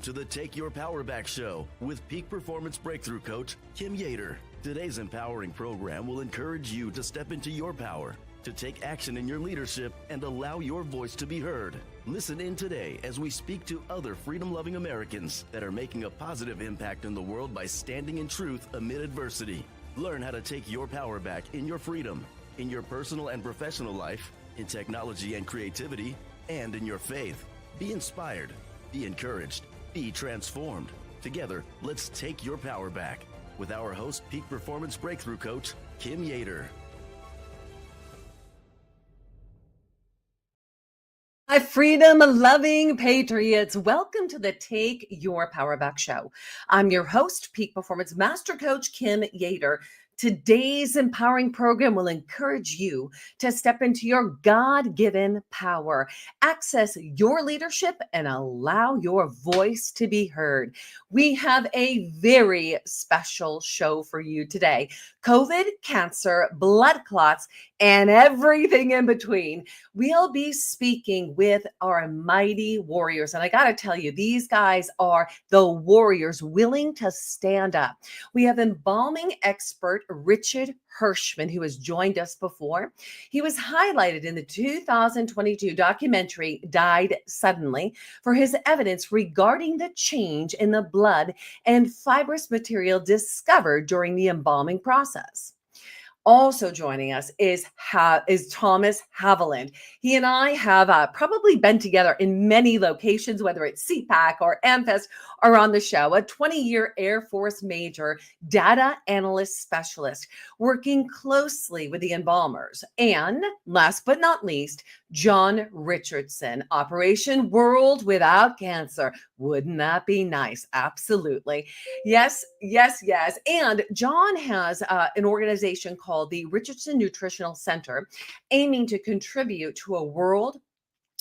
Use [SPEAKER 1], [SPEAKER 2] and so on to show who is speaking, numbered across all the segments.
[SPEAKER 1] to the Take Your Power Back show with peak performance breakthrough coach Kim Yeater. Today's empowering program will encourage you to step into your power, to take action in your leadership, and allow your voice to be heard. Listen in today as we speak to other freedom-loving Americans that are making a positive impact in the world by standing in truth amid adversity. Learn how to take your power back in your freedom, in your personal and professional life, in technology and creativity, and in your faith. Be inspired, be encouraged, be transformed. Together, let's take your power back with our host, peak performance breakthrough coach, Kim Yeater.
[SPEAKER 2] Hi, freedom-loving patriots. Welcome to the Take Your Power Back show. I'm your host, peak performance master coach, Kim Yeater. Today's empowering program will encourage you to step into your God-given power, access your leadership, and allow your voice to be heard. We have a very special show for you today. COVID, cancer, blood clots, and everything in between. We'll be speaking with our mighty warriors. And I got to tell you, these guys are the warriors willing to stand up. We have embalming expert Richard Hirschman, who has joined us before. He was highlighted in the 2022 documentary Died Suddenly for his evidence regarding the change in the blood and fibrous material discovered during the embalming process. Also joining us is Thomas Haviland. He and I have probably been together in many locations, whether it's CPAC or AmFest or on the show, a 20-year Air Force major, data analyst specialist, working closely with the embalmers. And last but not least, John Richardson, Operation World Without Cancer. Wouldn't that be nice? Absolutely. Yes, yes, yes. And John has an organization called the Richardson Nutritional Center, aiming to contribute to a world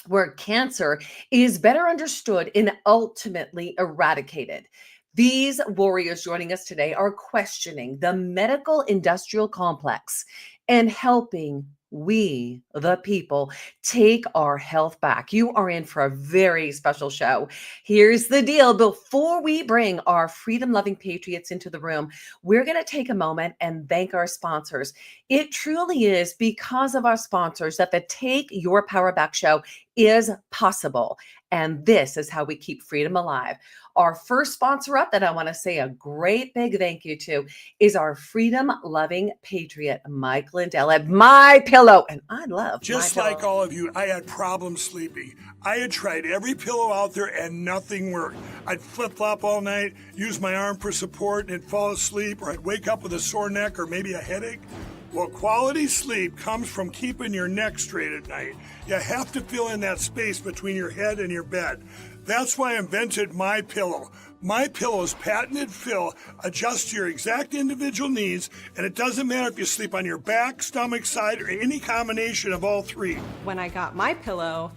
[SPEAKER 2] where cancer is better understood and ultimately eradicated. These warriors joining us today are questioning the medical industrial complex and helping we, the people, take our health back. You are in for a very special show. Here's the deal. Before we bring our freedom-loving patriots into the room, we're going to take a moment and thank our sponsors. It truly is because of our sponsors that the Take Your Power Back show is possible. And this is how we keep freedom alive. Our first sponsor up that I want to say a great big thank you to is our freedom-loving patriot, Mike Lindell at My Pillow. And I love
[SPEAKER 3] Just
[SPEAKER 2] My
[SPEAKER 3] like
[SPEAKER 2] Pillow.
[SPEAKER 3] all of you, I had problems sleeping. I had tried every pillow out there and nothing worked. I'd flip-flop all night, use my arm for support, and fall asleep, or I'd wake up with a sore neck or maybe a headache. Well, quality sleep comes from keeping your neck straight at night. You have to fill in that space between your head and your bed. That's why I invented My Pillow. My Pillow's patented fill adjusts to your exact individual needs, and it doesn't matter if you sleep on your back, stomach, side, or any combination of all three.
[SPEAKER 4] When I got My Pillow,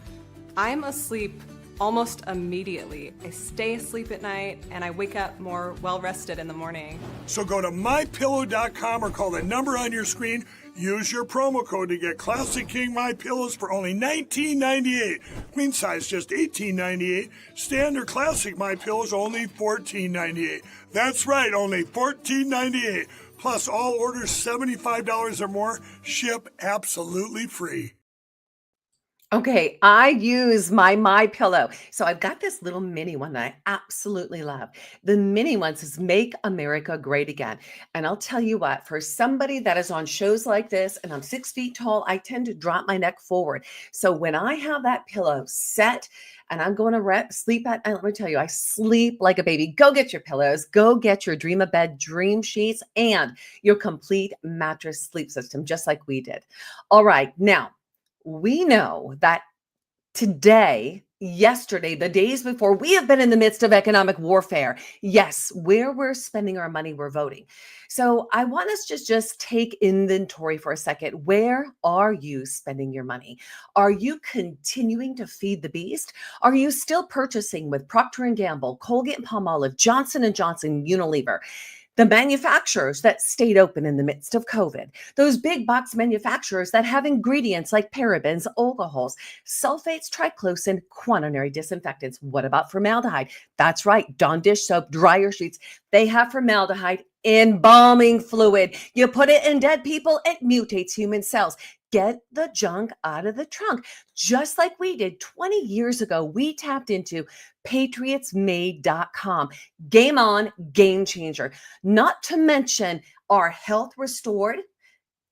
[SPEAKER 4] I'm asleep almost immediately. I stay asleep at night and I wake up more well-rested in the morning.
[SPEAKER 3] So go to mypillow.com or call the number on your screen. Use your promo code to get Classic King My Pillows for only $19.98. Queen size just $18.98. Standard Classic My Pillows only $14.98. That's right, only $14.98. Plus all orders $75 or more ship absolutely free.
[SPEAKER 2] Okay, I use my Pillow. So I've got this little mini one that I absolutely love. The mini one says Make America Great Again. And I'll tell you what, for somebody that is on shows like this and I'm 6 feet tall, I tend to drop my neck forward. So when I have that pillow set and I'm going to sleep at, and let me tell you, I sleep like a baby. Go get your pillows, go get your Dream a Bed dream sheets and your complete mattress sleep system, just like we did. All right, now, we know that today, yesterday, the days before, we have been in the midst of economic warfare. Yes, where we're spending our money, we're voting. So I want us to just take inventory for a second. Where are you spending your money? Are you continuing to feed the beast? Are you still purchasing with Procter & Gamble, Colgate and Palmolive, Johnson & Johnson, Unilever? The manufacturers that stayed open in the midst of COVID, those big box manufacturers that have ingredients like parabens, alcohols, sulfates, triclosan, quaternary disinfectants. What about formaldehyde? That's right, Dawn dish soap, dryer sheets, they have formaldehyde, embalming fluid. You put it in dead people, it mutates human cells. Get the junk out of the trunk. Just like we did 20 years ago, we tapped into patriotsmade.com. Game on, game changer. Not to mention our health restored,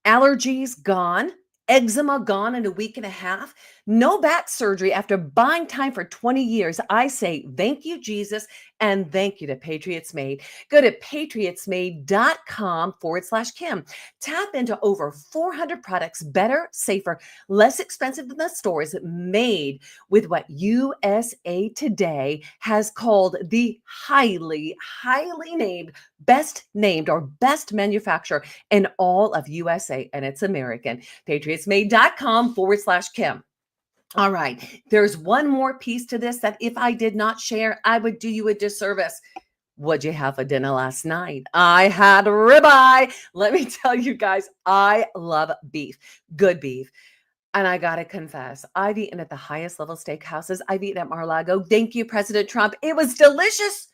[SPEAKER 2] allergies gone, eczema gone in a week and a half, no back surgery after buying time for 20 years. I say thank you, Jesus, and thank you to Patriots Made. Go to patriotsmade.com/Kim. Tap into over 400 products, better, safer, less expensive than the stores, made with what USA Today has called the highly named, best manufacturer in all of USA, and it's American. patriotsmade.com/Kim. All right. There's one more piece to this that if I did not share, I would do you a disservice. What'd you have for dinner last night? I had ribeye. Let me tell you guys, I love beef, good beef. And I got to confess, I've eaten at the highest level steakhouses. I've eaten at Mar-a-Lago. Thank you, President Trump. It was delicious.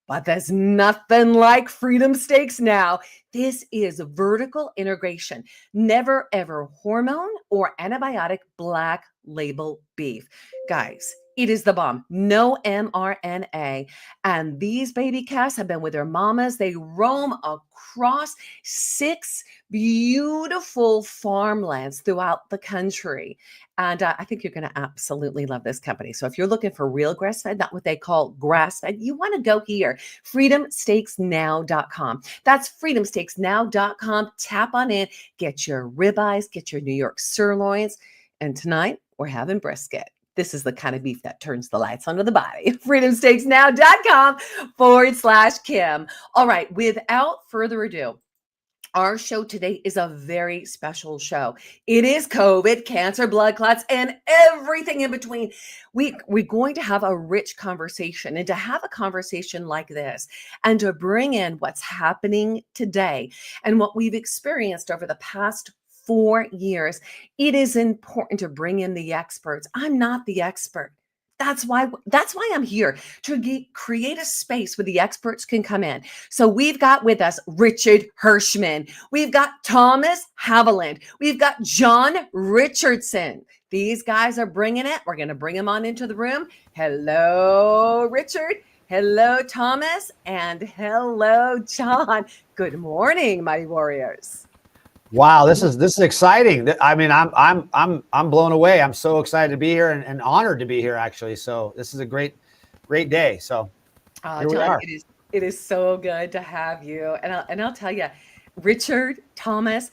[SPEAKER 2] But there's nothing like Freedom Steaks now. This is vertical integration. Never ever hormone or antibiotic black label beef. Guys, it is the bomb. No mRNA. And these baby calves have been with their mamas. They roam across 6 beautiful farmlands throughout the country. And I think you're going to absolutely love this company. So if you're looking for real grass-fed, not what they call grass-fed, you want to go here. freedomsteaksnow.com. That's freedomsteaksnow.com. Tap on in, get your ribeyes, get your New York sirloins. And tonight we're having brisket. This is the kind of beef that turns the lights on to the body. freedomsteaksnow.com/Kim. All right. Without further ado, our show today is a very special show. It is COVID, cancer, blood clots, and everything in between. We're going to have a rich conversation, and to have a conversation like this and to bring in what's happening today and what we've experienced over the past 4 years, it is important to bring in the experts. I'm not the expert. That's why I'm here, to create a space where the experts can come in. So we've got with us Richard Hirschman. We've got Thomas Haviland. We've got John Richardson. These guys are bringing it. We're going to bring them on into the room. Hello, Richard. Hello, Thomas. And hello, John. Good morning, mighty warriors.
[SPEAKER 5] Wow, this is exciting. I mean, I'm blown away. I'm so excited to be here and honored to be here, actually. So this is a great day. So here we are.
[SPEAKER 2] It is so good to have you. And I'll tell you, Richard, Thomas,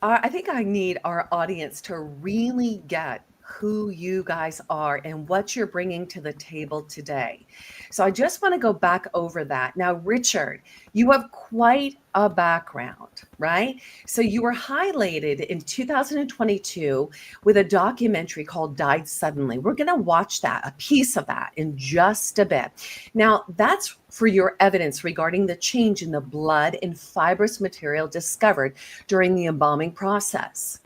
[SPEAKER 2] I think I need our audience to really get who you guys are and what you're bringing to the table today. So I just want to go back over that. Now, Richard, you have quite a background, right? So you were highlighted in 2022 with a documentary called Died Suddenly. We're going to watch that, a piece of that, in just a bit. Now, that's for your evidence regarding the change in the blood and fibrous material discovered during the embalming process.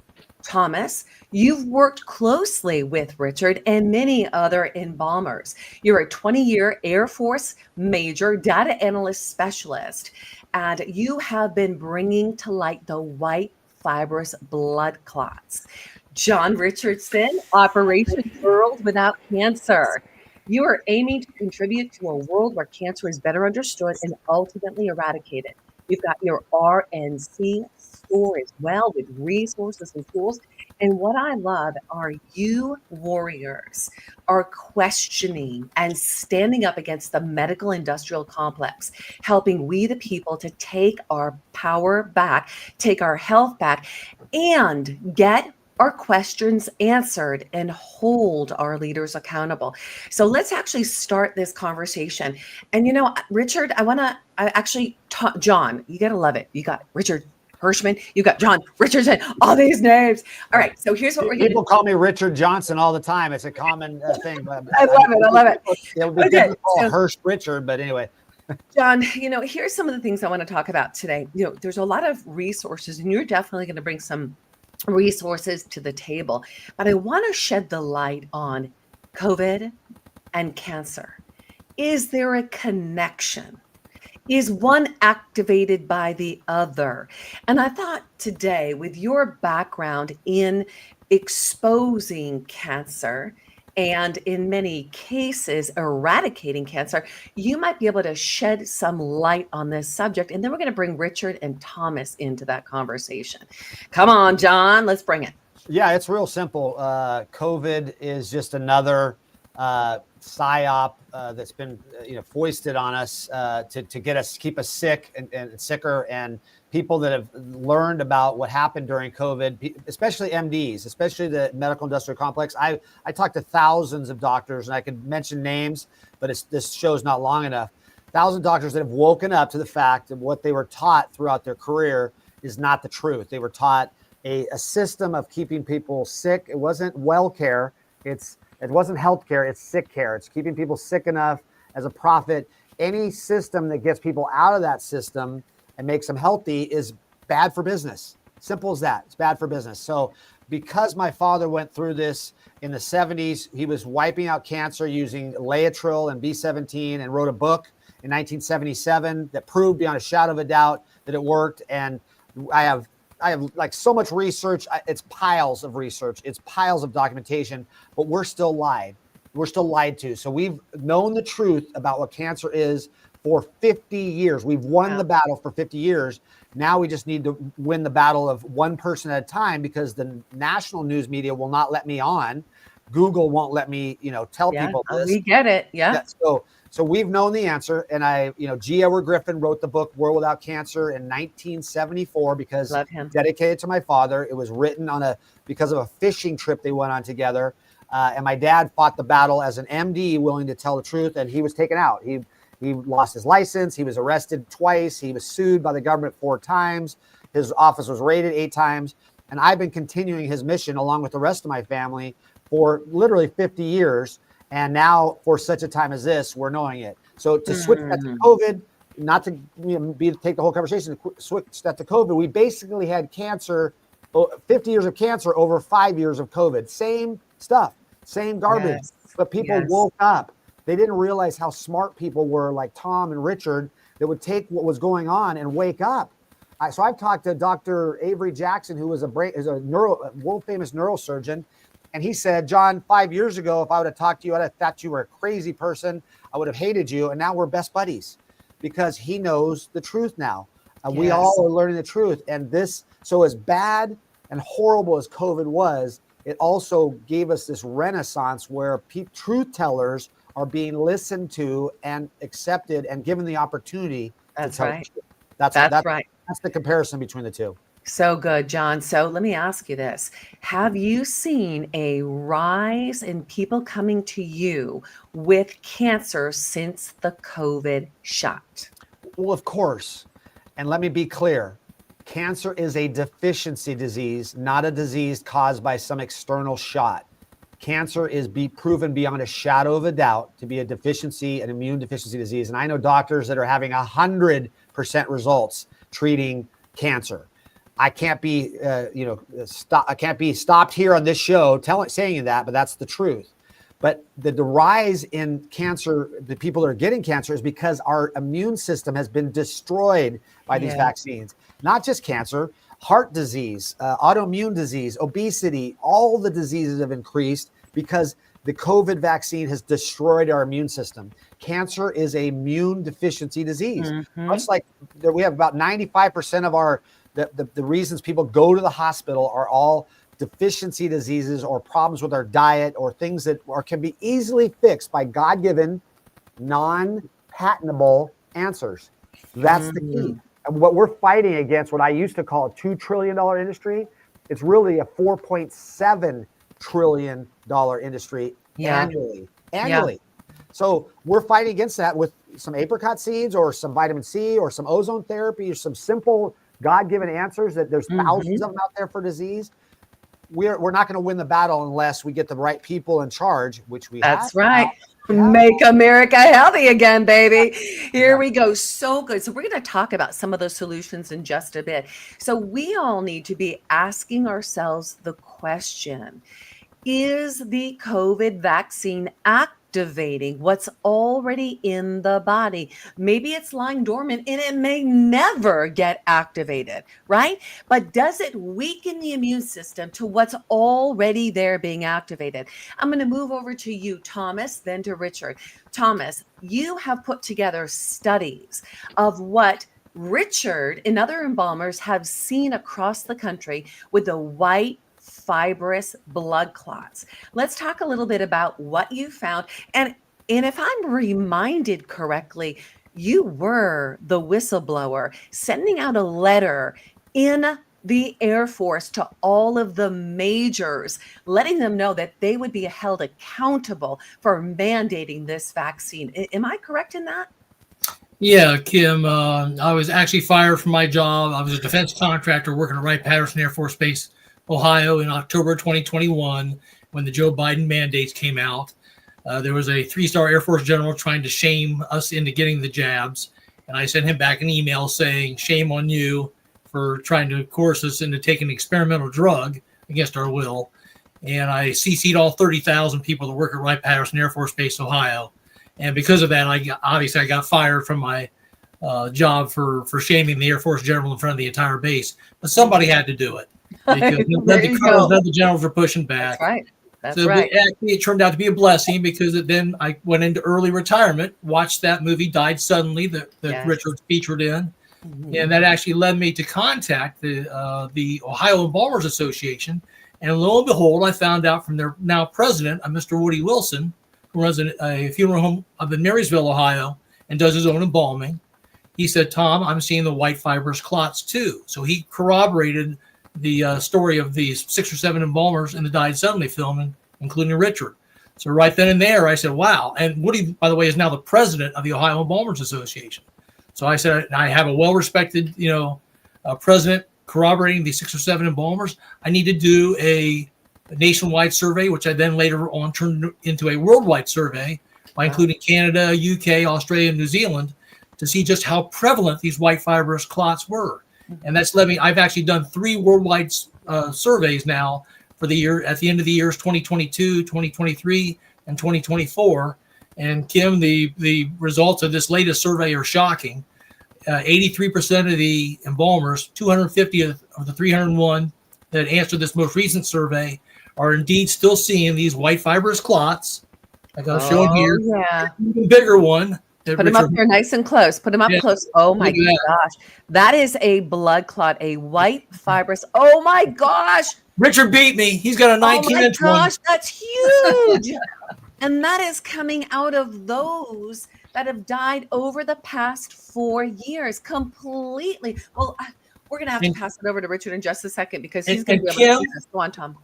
[SPEAKER 2] Thomas, you've worked closely with Richard and many other embalmers. You're a 20-year Air Force Major Data Analyst Specialist, and you have been bringing to light the white fibrous blood clots. John Richardson, Operation World Without Cancer. You are aiming to contribute to a world where cancer is better understood and ultimately eradicated. You've got your RNC store as well with resources and tools. And what I love are you warriors are questioning and standing up against the medical industrial complex, helping we the people to take our power back, take our health back, and get our questions answered and hold our leaders accountable. So let's actually start this conversation. And, you know, Richard, John, you got to love it. You got Richard Hirschman, you got John Richardson, all these names. All right. So here's what we're going to do.
[SPEAKER 5] People call me Richard Johnson all the time. It's a common thing.
[SPEAKER 2] I love it.
[SPEAKER 5] It would be good to call Hirsch Richard, but anyway.
[SPEAKER 2] John, here's some of the things I want to talk about today. There's a lot of resources, and you're definitely going to bring some resources to the table. But I want to shed the light on COVID and cancer. Is there a connection? Is one activated by the other? And I thought today, with your background in exposing cancer, and in many cases, eradicating cancer, you might be able to shed some light on this subject. And then we're going to bring Richard and Thomas into that conversation. Come on, John, let's bring it.
[SPEAKER 5] Yeah, it's real simple. COVID is just another psyop that's been foisted on us to keep us sick and sicker. And people that have learned about what happened during COVID, especially MDs, especially the medical industrial complex. I talked to thousands of doctors, and I could mention names, but this show's not long enough. 1,000 doctors that have woken up to the fact that what they were taught throughout their career is not the truth. They were taught a system of keeping people sick. It wasn't well care. It wasn't health care. It's sick care. It's keeping people sick enough as a profit. Any system that gets people out of that system and makes them healthy is bad for business. Simple as that. It's bad for business. So because my father went through this in the 70s, he was wiping out cancer using Laetrile and B17 and wrote a book in 1977 that proved beyond a shadow of a doubt that it worked. And I have like so much research. It's piles of research. It's piles of documentation, but we're still lied. We're still lied to. So we've known the truth about what cancer is for 50 years. We've won the battle for 50 years. Now we just need to win the battle of one person at a time, because the national news media will not let me on. Google won't let me, tell people this.
[SPEAKER 2] We get it. Yeah.
[SPEAKER 5] So we've known the answer. And G. Edward Griffin wrote the book World Without Cancer in 1974 because dedicated to my father. It was written because of a fishing trip they went on together. And my dad fought the battle as an MD, willing to tell the truth. And he was taken out. He lost his license. He was arrested twice. He was sued by the government 4 times. His office was raided 8 times. And I've been continuing his mission along with the rest of my family for literally 50 years. And now for such a time as this, we're knowing it. So to switch that to COVID, not to take the whole conversation, to switch that to COVID, we basically had cancer, 50 years of cancer over 5 years of COVID. Same stuff, same garbage. Yes. But people woke up. They didn't realize how smart people were, like Tom and Richard, that would take what was going on and wake up. So I've talked to Dr. Avery Jackson, who is a world famous neurosurgeon. And he said, John, 5 years ago, if I would have talked to you, I'd have thought you were a crazy person. I would have hated you. And now we're best buddies because he knows the truth now. We all are learning the truth. And so as bad and horrible as COVID was, it also gave us this renaissance where truth tellers are being listened to and accepted and given the opportunity.
[SPEAKER 2] That's right.
[SPEAKER 5] That's right. That's the comparison between the two.
[SPEAKER 2] So good, John. So let me ask you this. Have you seen a rise in people coming to you with cancer since the COVID shot?
[SPEAKER 5] Well, of course. And let me be clear. Cancer is a deficiency disease, not a disease caused by some external shot. Cancer is proven beyond a shadow of a doubt to be an immune deficiency disease. And I know doctors that are having 100% results treating cancer. I can't be, I can't be stopped here on this show saying that, but that's the truth. But the rise in cancer, the people that are getting cancer, is because our immune system has been destroyed by these vaccines. Not just cancer, heart disease, autoimmune disease, obesity, all the diseases have increased because the COVID vaccine has destroyed our immune system. Cancer is an immune deficiency disease. Much like we have about 95% of the reasons people go to the hospital are all deficiency diseases or problems with our diet or things that can be easily fixed by God-given, non-patentable answers. That's the key. And what we're fighting against, what I used to call a $2 trillion industry, it's really a $4.7 trillion industry annually. So we're fighting against that with some apricot seeds or some vitamin C or some ozone therapy or some simple God-given answers that there's thousands of them out there for disease. We're not going to win the battle unless we get the right people in charge, which we have.
[SPEAKER 2] That's right. Make America healthy again, baby. Here we go. So good. So we're going to talk about some of those solutions in just a bit. So we all need to be asking ourselves the question, is the COVID vaccine activating what's already in the body? Maybe it's lying dormant and it may never get activated, right? But does it weaken the immune system to what's already there being activated? I'm going to move over to you, Thomas, then to Richard. Thomas, you have put together studies of what Richard and other embalmers have seen across the country with the white fibrous blood clots. Let's talk a little bit about what you found. And if I'm reminded correctly, you were the whistleblower sending out a letter in the Air Force to all of the majors, letting them know that they would be held accountable for mandating this vaccine. Am I correct in that?
[SPEAKER 6] Yeah, Kim, I was actually fired from my job. I was a defense contractor working at Wright-Patterson Air Force Base, Ohio in October 2021 when the Joe Biden mandates came out. There was a 3-star Air Force general trying to shame us into getting the jabs. And I sent him back an email saying, shame on you for trying to coerce us into taking an experimental drug against our will. And I CC'd all 30,000 people that work at Wright-Patterson Air Force Base, Ohio. And because of that, I got fired from my job for shaming the Air Force general in front of the entire base. But somebody had to do it. Because none of the generals were pushing back.
[SPEAKER 2] That's right. That's
[SPEAKER 6] so
[SPEAKER 2] right.
[SPEAKER 6] It turned out to be a blessing because then I went into early retirement, watched that movie Died Suddenly that
[SPEAKER 2] Yes.
[SPEAKER 6] Richard featured in. And that actually led me to contact the Ohio Embalmers Association. And lo and behold, I found out from their now president, Mr. Woody Wilson, who runs a funeral home up in Marysville, Ohio, and does his own embalming. He said, Tom, I'm seeing the white fibrous clots too. So he corroborated the story of these 6 or 7 embalmers in the Died Suddenly film, including Richard. So right then and there, I said, wow. And Woody, by the way, is now the president of the Ohio Embalmers Association. So I said, I have a well-respected, president corroborating these 6 or 7 embalmers. I need to do a nationwide survey, which I then later on turned into a worldwide survey by including Canada, UK, Australia, and New Zealand to see just how prevalent these white fibrous clots were. And that's led me, I've actually done 3 worldwide surveys now for the year, at the end of the years 2022, 2023, and 2024. And Kim, the results of this latest survey are shocking. 83% of the embalmers, 250 of the 301 that answered this most recent survey are indeed still seeing these white fibrous clots, like I was showing here.
[SPEAKER 2] Yeah.
[SPEAKER 6] Even bigger one.
[SPEAKER 2] Put them up here nice and close. Put them up close. Oh my gosh. That is a blood clot, a white fibrous. Oh my gosh.
[SPEAKER 6] Richard beat me. He's got a 19-inch one.
[SPEAKER 2] Oh my gosh, that's huge. And that is coming out of those that have died over the past 4 years completely. Well, we're going to have to pass it over to Richard in just a second because he's going to be able to do this. Go on, Tom.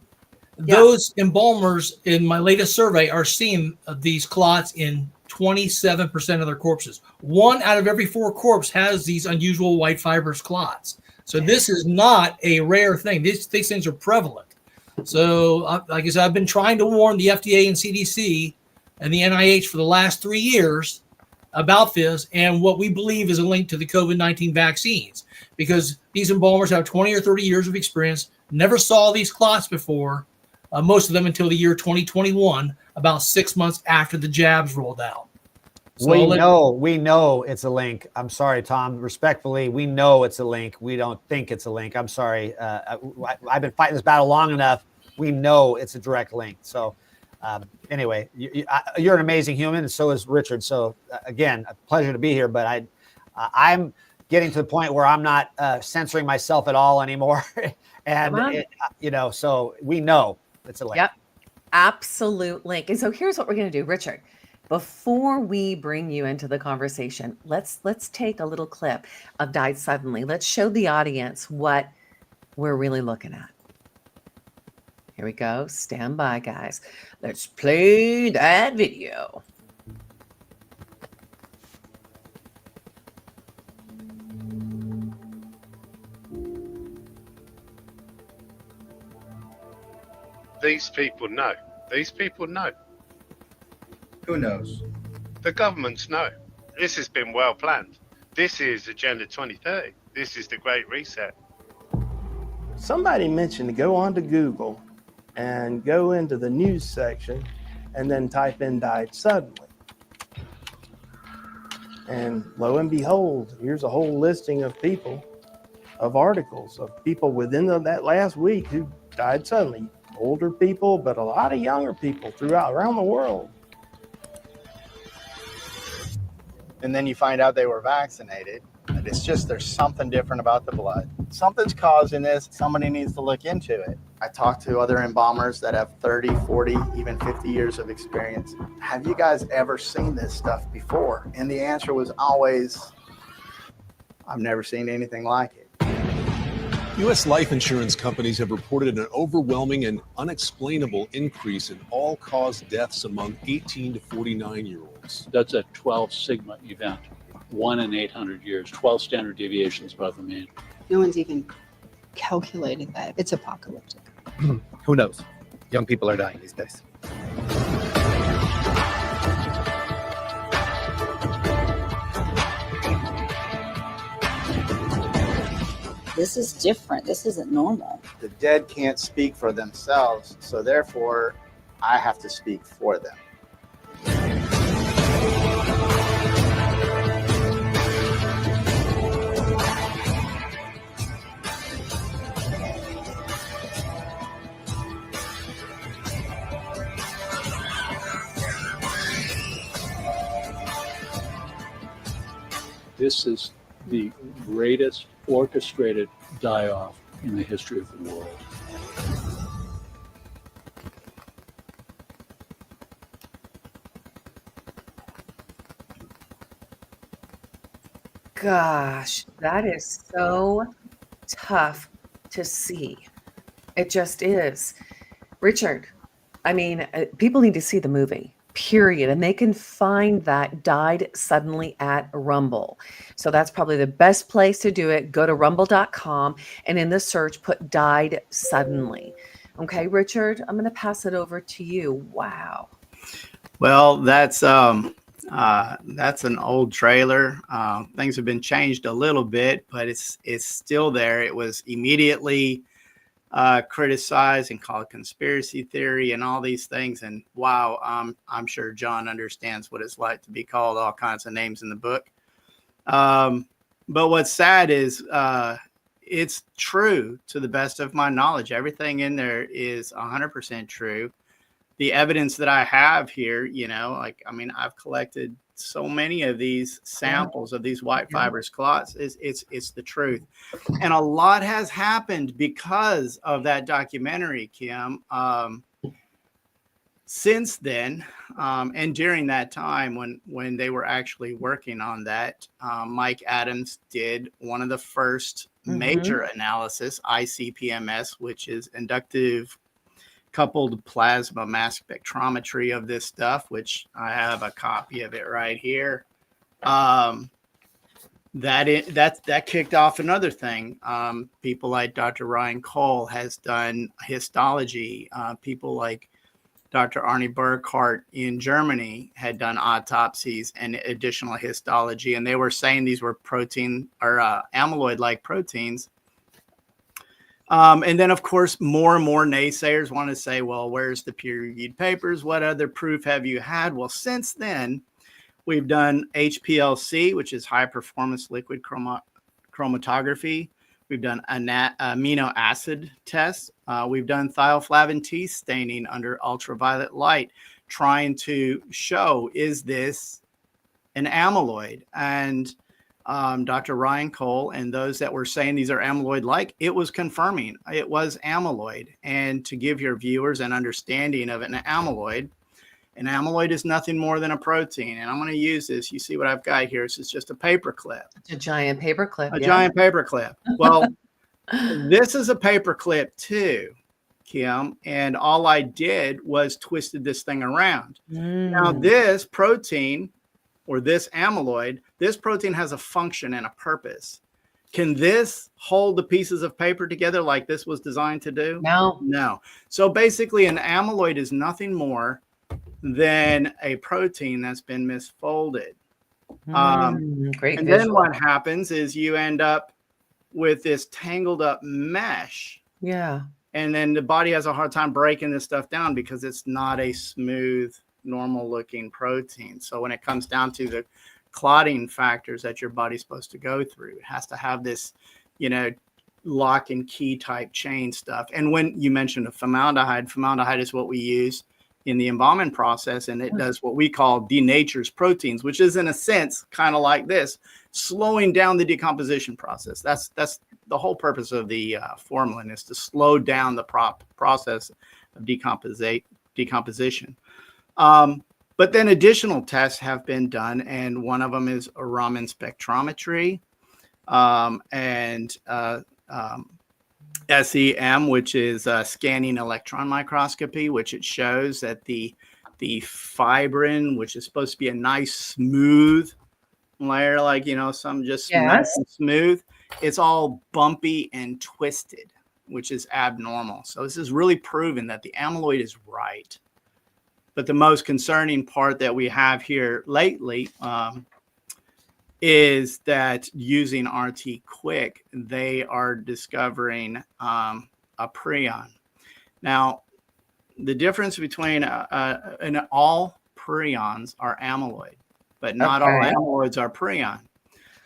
[SPEAKER 6] Those embalmers in my latest survey are seeing these clots in 27% of their corpses. 1 out of every 4 corpses has these unusual white fibrous clots. So this is not a rare thing. These things are prevalent. So like I said, I've been trying to warn the FDA and CDC and the NIH for the last 3 years about this and what we believe is a link to the COVID-19 vaccines, because these embalmers have 20 or 30 years of experience, never saw these clots before, most of them until the year 2021, about 6 months after the jabs rolled out. So
[SPEAKER 5] we know it's a link. I'm sorry, Tom. Respectfully, we know it's a link. We don't think it's a link. I'm sorry. I've been fighting this battle long enough. We know it's a direct link. So anyway, you're an amazing human, and so is Richard. So again, a pleasure to be here. But I'm getting to the point where I'm not censoring myself at all anymore. And so we know it's a link.
[SPEAKER 2] Yep, absolute link. And so here's what we're going to do, Richard. Before we bring you into the conversation, let's take a little clip of Died Suddenly. Let's show the audience what we're really looking at. Here we go. Stand by, guys. Let's play that video.
[SPEAKER 7] These people know. These people know. Who knows?
[SPEAKER 8] The governments know. This has been well planned. This is Agenda 2030. This is the Great Reset.
[SPEAKER 9] Somebody mentioned to go onto Google and go into the news section and then type in died suddenly. And lo and behold, here's a whole listing of people, of articles of people within that last week who died suddenly. Older people, but a lot of younger people around the world.
[SPEAKER 7] And then you find out they were vaccinated. And it's just there's something different about the blood. Something's causing this. Somebody needs to look into it. I talked to other embalmers that have 30, 40, even 50 years of experience. Have you guys ever seen this stuff before? And the answer was always, I've never seen anything like it.
[SPEAKER 10] U.S. life insurance companies have reported an overwhelming and unexplainable increase in all-cause deaths among 18 to 49-year-olds.
[SPEAKER 11] That's a 12 sigma event, 1 in 800 years, 12 standard deviations above the mean.
[SPEAKER 12] No one's even calculated that. It's apocalyptic.
[SPEAKER 13] Who knows? Young people are dying these days.
[SPEAKER 12] This is different. This isn't normal.
[SPEAKER 7] The dead can't speak for themselves, so therefore I have to speak for them.
[SPEAKER 11] This is the greatest orchestrated die-off in the history of the world.
[SPEAKER 2] Gosh, that is so tough to see. It just is. Richard, I mean, people need to see the movie, period. And they can find that Died Suddenly at Rumble. So that's probably the best place to do it. Go to rumble.com and in the search, put Died Suddenly. Okay, Richard, I'm going to pass it over to you. Wow.
[SPEAKER 14] Well, that's an old trailer. Things have been changed a little bit, but it's still there. It was immediately criticized and called conspiracy theory and all these things. And wow, I'm sure John understands what it's like to be called all kinds of names in the book. But what's sad is it's true to the best of my knowledge. Everything in there is 100% true. The evidence that I have here, I've collected so many of these samples of these white fibrous clots. It's the truth. And a lot has happened because of that documentary, Kim. Since then, and during that time when they were actually working on that, Mike Adams did one of the first major analysis, ICP-MS, which is inductive coupled plasma mass spectrometry of this stuff, which I have a copy of it right here. That kicked off another thing. People like Dr. Ryan Cole has done histology. People like Dr. Arnie Burkhardt in Germany had done autopsies and additional histology, and they were saying these were protein or amyloid-like proteins. And then, of course, more and more naysayers want to say, well, where's the peer-reviewed papers? What other proof have you had? Well, since then, we've done HPLC, which is high-performance liquid chromatography. We've done amino acid tests. We've done thioflavin T staining under ultraviolet light, trying to show, is this an amyloid? And Dr. Ryan Cole and those that were saying these are amyloid-like, it was confirming it was amyloid. And to give your viewers an understanding of an amyloid is nothing more than a protein. And I'm going to use this. You see what I've got here. This is just a paper clip.
[SPEAKER 2] It's a giant paper clip.
[SPEAKER 14] Giant paper clip. Well, this is a paper clip too, Kim. And all I did was twisted this thing around. Now, this protein or this amyloid, this protein has a function and a purpose. Can this hold the pieces of paper together like this was designed to do?
[SPEAKER 2] No.
[SPEAKER 14] So basically an amyloid is nothing more than a protein that's been misfolded.
[SPEAKER 2] Great
[SPEAKER 14] and
[SPEAKER 2] visual.
[SPEAKER 14] then what happens is you end up with this tangled up mesh.
[SPEAKER 2] Yeah.
[SPEAKER 14] And then the body has a hard time breaking this stuff down because it's not a smooth, normal looking protein. So when it comes down to the clotting factors that your body's supposed to go through, it has to have this, lock and key type chain stuff. And when you mentioned a formaldehyde is what we use in the embalming process, and it does what we call denatures proteins, which is in a sense kind of like this, slowing down the decomposition process. That's the whole purpose of the formalin, is to slow down the process of decomposition. But then additional tests have been done, and one of them is a Raman spectrometry and SEM, which is scanning electron microscopy, which it shows that the fibrin, which is supposed to be a nice smooth layer, like some just nice and smooth, it's all bumpy and twisted, which is abnormal. So this is really proven that the amyloid is right. But the most concerning part that we have here lately is that using RT Quick, they are discovering a prion. Now, the difference between and all prions are amyloid, but not all amyloids are prion.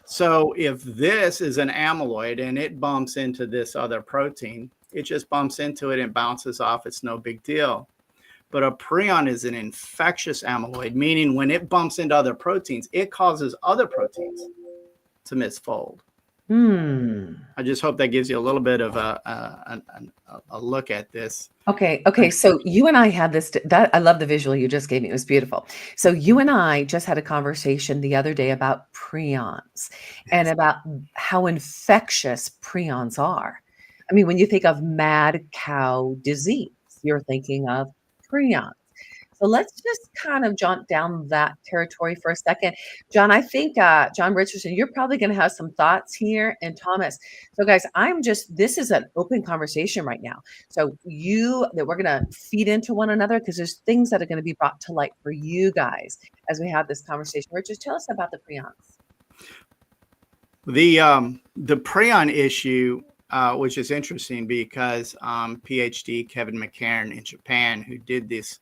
[SPEAKER 14] So if this is an amyloid and it bumps into this other protein, it just bumps into it and bounces off. It's no big deal. But a prion is an infectious amyloid, meaning when it bumps into other proteins, it causes other proteins to misfold. I just hope that gives you a little bit of a look at this.
[SPEAKER 2] Okay. So you and I had this, that I love the visual you just gave me. It was beautiful. So you and I just had a conversation the other day about prions and about how infectious prions are. I mean, when you think of mad cow disease, you're thinking of prions. So let's just kind of jaunt down that territory for a second. John, I think, John Richardson, you're probably going to have some thoughts here, and Thomas. So guys, this is an open conversation right now. So that we're going to feed into one another, because there's things that are going to be brought to light for you guys as we have this conversation. Richard, tell us about the prions.
[SPEAKER 14] The prion issue, which is interesting because PhD Kevin McCarran in Japan, who did this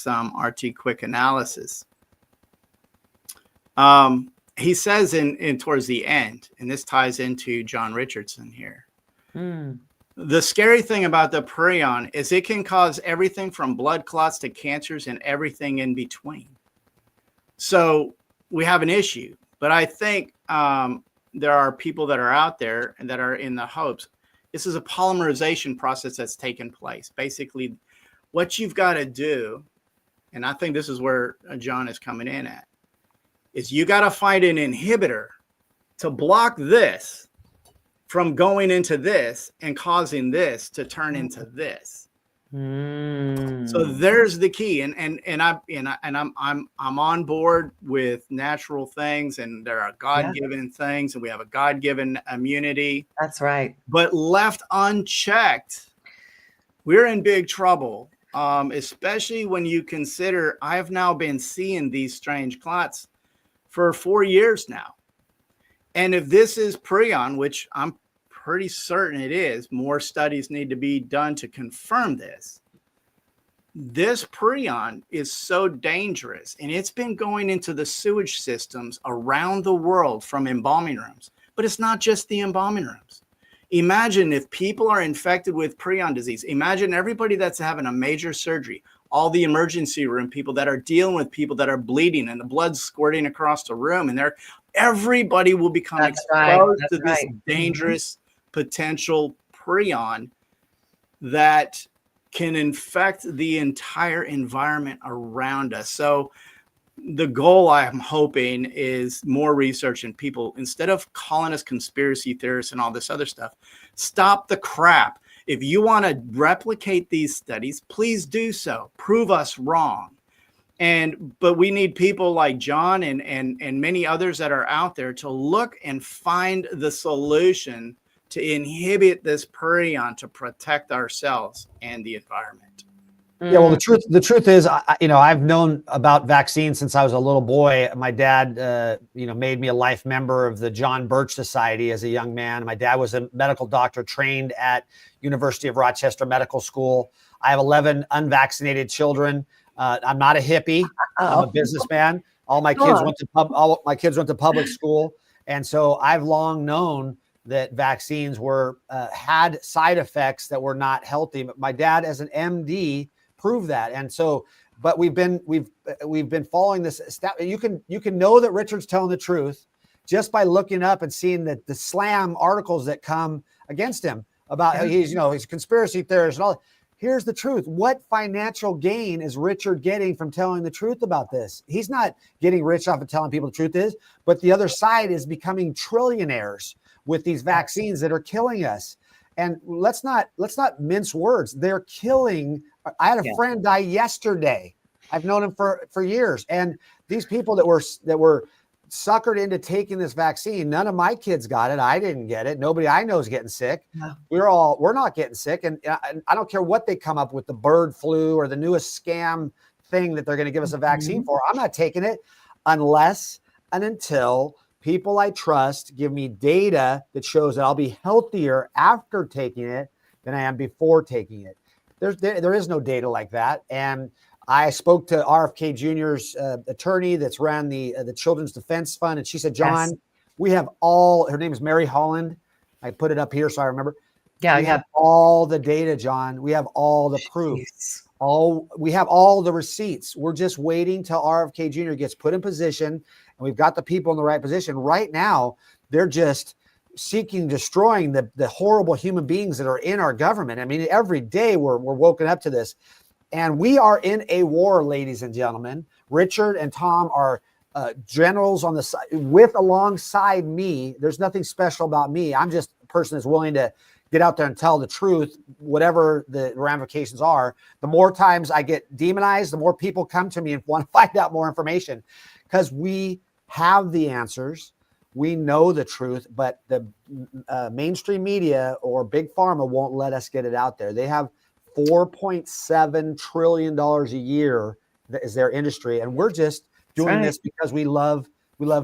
[SPEAKER 14] RT Quick analysis, he says in towards the end, and this ties into John Richardson here. The scary thing about the prion is it can cause everything from blood clots to cancers and everything in between. So we have an issue, but I think there are people that are out there and that are in the hopes. This is a polymerization process that's taken place. Basically, what you've got to do, and I think this is where John is coming in at, is you got to find an inhibitor to block this from going into this and causing this to turn into this. So there's the key, and I'm on board with natural things, and there are God-given things, and we have a God-given immunity.
[SPEAKER 2] That's right.
[SPEAKER 14] But left unchecked, we're in big trouble. Especially when you consider I've now been seeing these strange clots for 4 years now. And if this is prion, which I'm pretty certain it is, more studies need to be done to confirm this. This prion is so dangerous, and it's been going into the sewage systems around the world from embalming rooms. But it's not just the embalming rooms. Imagine if people are infected with prion disease. Imagine everybody that's having a major surgery, all the emergency room people that are dealing with people that are bleeding and the blood's squirting across the room, and everybody will become exposed to this dangerous potential prion that can infect the entire environment around us. So the goal, I'm hoping, is more research, and people, instead of calling us conspiracy theorists and all this other stuff, stop the crap. If you want to replicate these studies, please do so. Prove us wrong. But we need people like John and many others that are out there to look and find the solution to inhibit this prion to protect ourselves and the environment.
[SPEAKER 5] Yeah, well, the truth is, I've known about vaccines since I was a little boy. My dad, made me a life member of the John Birch Society as a young man. My dad was a medical doctor trained at University of Rochester Medical School. I have 11 unvaccinated children. I'm not a hippie. I'm a businessman. All my kids went to public school, and so I've long known that vaccines had side effects that were not healthy. But my dad, as an MD, prove that. And so, but we've been following this step. You can know that Richard's telling the truth just by looking up and seeing that the slam articles that come against him about how he's a conspiracy theorist and all. Here's the truth. What financial gain is Richard getting from telling the truth about this? He's not getting rich off of telling people the truth is, but the other side is becoming trillionaires with these vaccines that are killing us. And let's not mince words. They're killing. I had a friend die yesterday. I've known him for years. And these people that were suckered into taking this vaccine, none of my kids got it. I didn't get it. Nobody I know is getting sick. No. We're not getting sick. And I don't care what they come up with, the bird flu or the newest scam thing that they're going to give us a vaccine for. I'm not taking it unless and until people I trust give me data that shows that I'll be healthier after taking it than I am before taking it. There is no data like that. And I spoke to RFK Jr.'s attorney that's ran the Children's Defense Fund. And she said, John, we have her name is Mary Holland. I put it up here so I remember. Yeah, we have all the data, John. We have all the proof. We have all the receipts. We're just waiting till RFK Jr. gets put in position, and we've got the people in the right position. Right now, they're just destroying the horrible human beings that are in our government. I mean, every day we're woken up to this. And we are in a war, ladies and gentlemen. Richard and Tom are generals on the side alongside me. There's nothing special about me. I'm just a person that's willing to get out there and tell the truth, whatever the ramifications are. The more times I get demonized, the more people come to me and want to find out more information, because we have the answers. We know the truth, but the mainstream media or big pharma won't let us get it out there. They have $4.7 trillion a year that is their industry. And we're just doing this because we love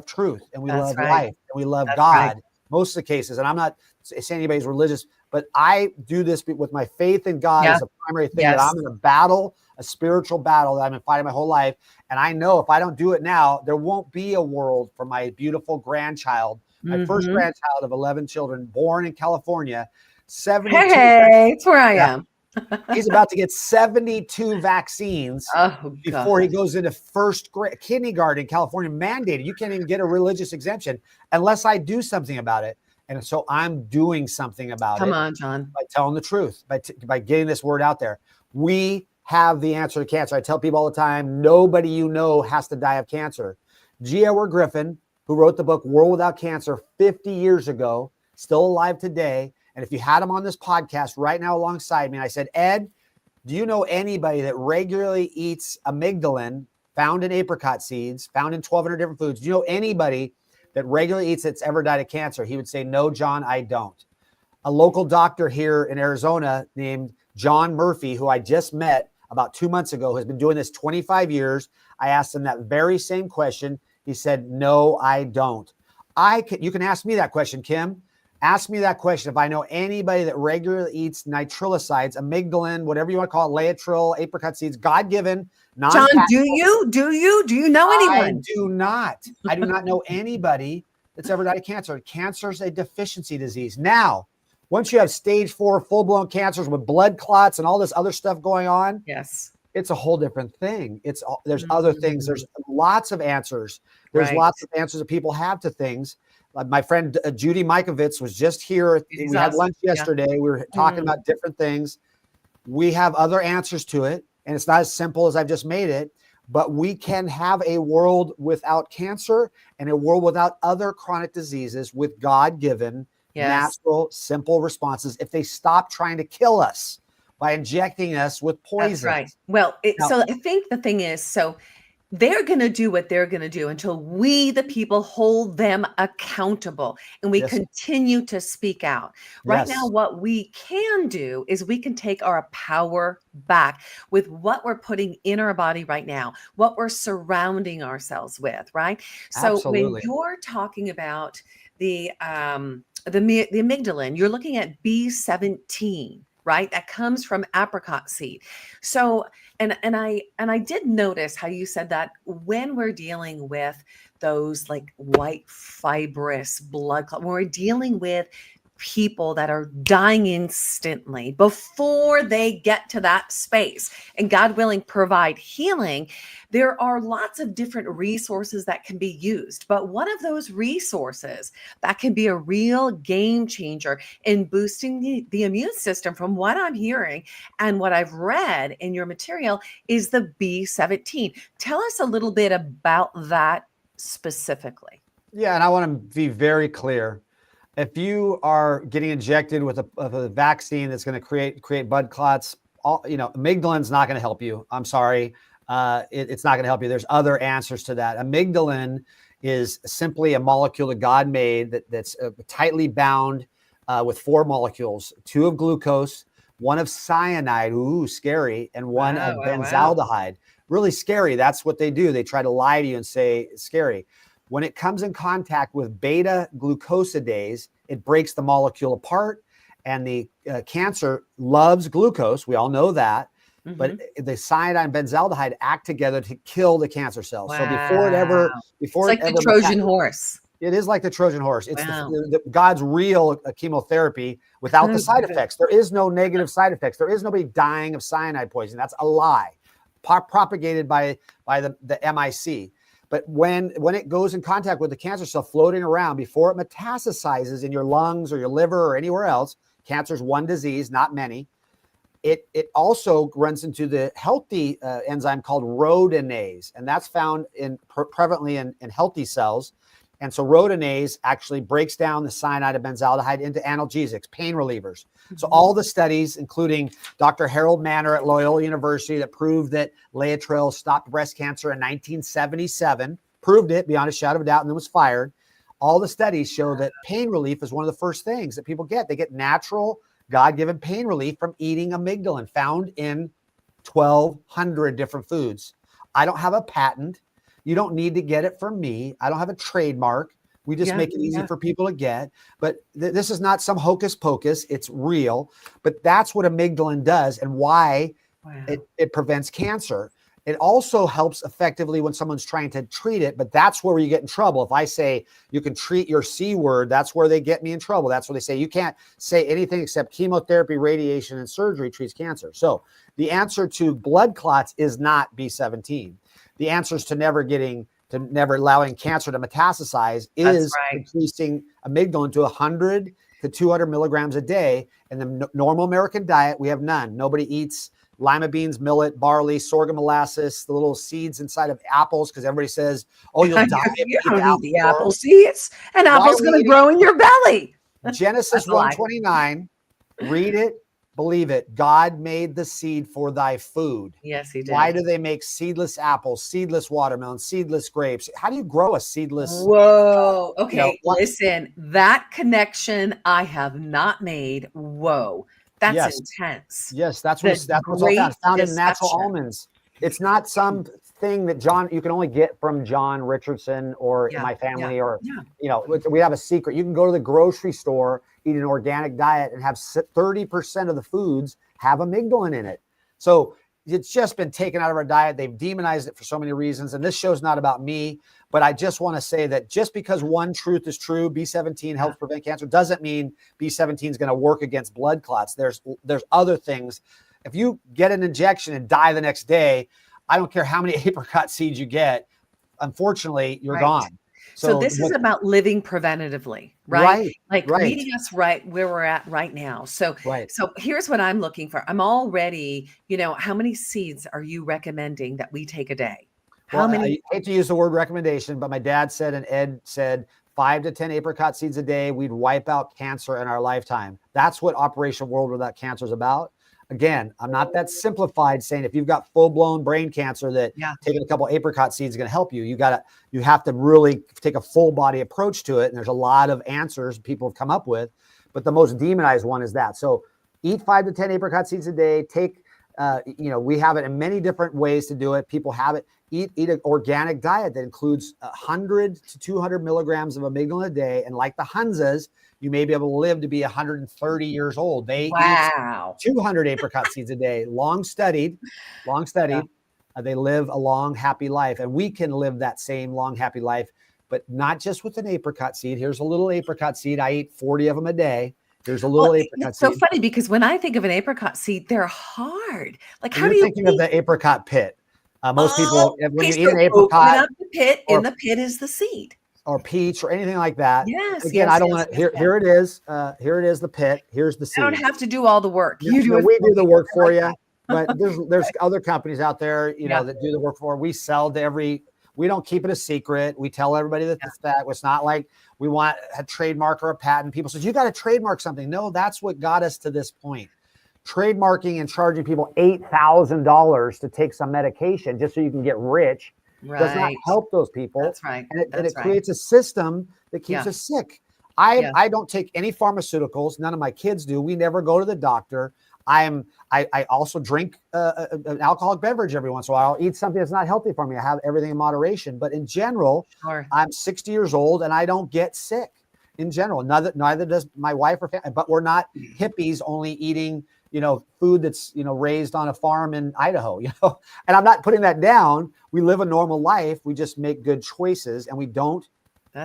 [SPEAKER 5] truth, and we love life, and we love God. Most of the cases, and I'm not saying anybody's religious, but I do this with my faith in God as a primary thing, that I'm in a battle, a spiritual battle that I've been fighting my whole life. And I know if I don't do it now, there won't be a world for my beautiful grandchild, my first grandchild of 11 children, born in California. 72.
[SPEAKER 2] Hey, it's where I am.
[SPEAKER 5] He's about to get 72 vaccines before he goes into first grade, kindergarten in California, mandated. You can't even get a religious exemption unless I do something about it. And so I'm doing something about it.
[SPEAKER 2] Come on, John.
[SPEAKER 5] By telling the truth, by getting this word out there. We have the answer to cancer. I tell people all the time, nobody you know has to die of cancer. G. Edward Griffin, who wrote the book World Without Cancer 50 years ago, still alive today. And if you had him on this podcast right now alongside me, and I said, Ed, do you know anybody that regularly eats amygdalin found in apricot seeds, found in 1,200 different foods? Do you know anybody that regularly eats that's ever died of cancer? He would say, no, John, I don't. A local doctor here in Arizona named John Murphy, who I just met about 2 months ago, has been doing this 25 years. I asked him that very same question. He said, no, I don't. You can ask me that question, Kim. Ask me that question. If I know anybody that regularly eats nitrillicides, amygdalin, whatever you want to call it, Laetrile, apricot seeds, God-given,
[SPEAKER 2] John, do you know anyone?
[SPEAKER 5] I do not. I do not know anybody that's ever died of cancer. Cancer is a deficiency disease. Now, once you have stage 4 full-blown cancers with blood clots and all this other stuff going on, it's a whole different thing. There's other things. There's lots of answers. There's lots of answers that people have to things. My friend Judy Mikovits was just here. We had lunch yesterday. We were talking about different things. We have other answers to it, and it's not as simple as I've just made it, but we can have a world without cancer and a world without other chronic diseases with God-given, natural, simple responses if they stop trying to kill us by injecting us with poison.
[SPEAKER 2] That's right. Well, so I think the thing is, they're going to do what they're going to do until we, the people, hold them accountable and we
[SPEAKER 5] Yes.
[SPEAKER 2] continue to speak out. Right now,
[SPEAKER 5] Yes.
[SPEAKER 2] what we can do is we can take our power back with what we're putting in our body right now, what we're surrounding ourselves with, right? So when
[SPEAKER 5] Absolutely.
[SPEAKER 2] you're talking about the amygdalin, you're looking at B17, right? That comes from apricot seed. So, and I did notice how you said that when we're dealing with those like white fibrous blood clot, when we're dealing with people that are dying instantly before they get to that space and God willing provide healing, there are lots of different resources that can be used. But one of those resources that can be a real game changer in boosting the immune system, from what I'm hearing and what I've read in your material, is the B17. Tell us a little bit about that specifically.
[SPEAKER 5] Yeah, and I want to be very clear. If you are getting injected with a vaccine that's going to create blood clots, amygdalin's not going to help you. I'm sorry. It's not going to help you. There's other answers to that. Amygdalin is simply a molecule that God made that's tightly bound with 4 molecules, 2 of glucose, 1 of cyanide, ooh, scary, and 1 of benzaldehyde. Really scary. That's what they do. They try to lie to you and say it's scary. When it comes in contact with beta glucosidase, it breaks the molecule apart, and the cancer loves glucose. We all know that. Mm-hmm. But the cyanide and benzaldehyde act together to kill the cancer cells.
[SPEAKER 2] Wow.
[SPEAKER 5] So before
[SPEAKER 2] it's like the Trojan horse.
[SPEAKER 5] It is like the Trojan horse. It's God's real chemotherapy without the side effects. There is no negative side effects. There is nobody dying of cyanide poisoning. That's a lie, propagated by the MIC. But when it goes in contact with the cancer cell floating around, before it metastasizes in your lungs or your liver or anywhere else, cancer is one disease, not many. It also runs into the healthy enzyme called rhodinase, and that's found prevalently in healthy cells. And so rhodinase actually breaks down the cyanide and benzaldehyde into analgesics, pain relievers. Mm-hmm. So all the studies, including Dr. Harold Manor at Loyola University, that proved that Laetrile stopped breast cancer in 1977, proved it beyond a shadow of a doubt, and then was fired. All the studies show that pain relief is one of the first things that people get. They get natural, God-given pain relief from eating amygdalin, found in 1,200 different foods. I don't have a patent. You don't need to get it from me. I don't have a trademark. We just make it easy for people to get. But this is not some hocus pocus. It's real. But that's what amygdalin does and why it prevents cancer. It also helps effectively when someone's trying to treat it, but that's where you get in trouble. If I say you can treat your C word, that's where they get me in trouble. That's where they say you can't say anything except chemotherapy, radiation, and surgery treats cancer. So the answer to blood clots is not B17. The answer is to never allowing cancer to metastasize is increasing amygdalin to 100 to 200 milligrams a day. In the normal American diet, we have none. Nobody eats lima beans, millet, barley, sorghum molasses, the little seeds inside of apples, because everybody says, "Oh, you'll die if you
[SPEAKER 2] don't
[SPEAKER 5] eat
[SPEAKER 2] eat the apple seeds. An apple's going to grow in your belly."
[SPEAKER 5] Genesis 1:29. Read it. Believe it. God made the seed for thy food.
[SPEAKER 2] Yes, he did.
[SPEAKER 5] Why do they make seedless apples, seedless watermelon, seedless grapes? How do you grow a seedless?
[SPEAKER 2] Whoa. Okay. Listen, that connection I have not made. Whoa. That's intense.
[SPEAKER 5] Yes, that's what's all found in natural almonds. It's not some thing that you can only get from John Richardson or my family we have a secret. You can go to the grocery store, eat an organic diet, and have 30% of the foods have amygdalin in it. So it's just been taken out of our diet. They've demonized it for so many reasons. And this show's not about me, but I just want to say that just because one truth is true, B17 helps prevent cancer, doesn't mean B17 is going to work against blood clots. There's other things. If you get an injection and die the next day, I don't care how many apricot seeds you get. Unfortunately, you're gone.
[SPEAKER 2] So this is about living preventatively, right? Meeting us right where we're at right now. So here's what I'm looking for. I'm already, how many seeds are you recommending that we take a day? How many?
[SPEAKER 5] I hate to use the word recommendation, but my dad said and Ed said 5 to 10 apricot seeds a day. We'd wipe out cancer in our lifetime. That's what Operation World Without Cancer is about. again, I'm not that simplified saying if you've got full-blown brain cancer that taking a couple apricot seeds is going to help you. You have to really take a full body approach to it. And there's a lot of answers people have come up with, but the most demonized one is that. So eat 5 to 10 apricot seeds a day. Take, we have it in many different ways to do it. People have it. Eat an organic diet that includes 100 to 200 milligrams of amygdalin a day. And like the Hunzas, you may be able to live to be 130 years old. They eat 200 apricot seeds a day. Long studied. They live a long, happy life. And we can live that same long, happy life, but not just with an apricot seed. Here's a little apricot seed. I eat 40 of them a day. There's a little apricot seed.
[SPEAKER 2] It's so funny because when I think of an apricot seed, they're hard. Like, how do you
[SPEAKER 5] thinking of the apricot pit? Most people, when you eat an apricot,
[SPEAKER 2] up the pit, in the pit is the seed,
[SPEAKER 5] or peach, or anything like that.
[SPEAKER 2] Yes.
[SPEAKER 5] Again, I don't want to. Here it is. Here it is. The pit. Here's the seed.
[SPEAKER 2] I don't have to do all the work.
[SPEAKER 5] You do. We do the work for you. But there's other companies out there, that do the work for. We sell to every. We don't keep it a secret. We tell everybody that it's not like we want a trademark or a patent. People say you got to trademark something. No, that's what got us to this point. Trademarking and charging people $8,000 to take some medication just so you can get rich does not help those people.
[SPEAKER 2] That's right.
[SPEAKER 5] And it creates a system that keeps us sick. I don't take any pharmaceuticals. None of my kids do. We never go to the doctor. I also drink an alcoholic beverage every once in a while. I'll eat something that's not healthy for me. I have everything in moderation. But in general, I'm 60 years old and I don't get sick in general. Neither does my wife or family. But we're not hippies only eating food that's, raised on a farm in Idaho, and I'm not putting that down. We live a normal life. We just make good choices and we don't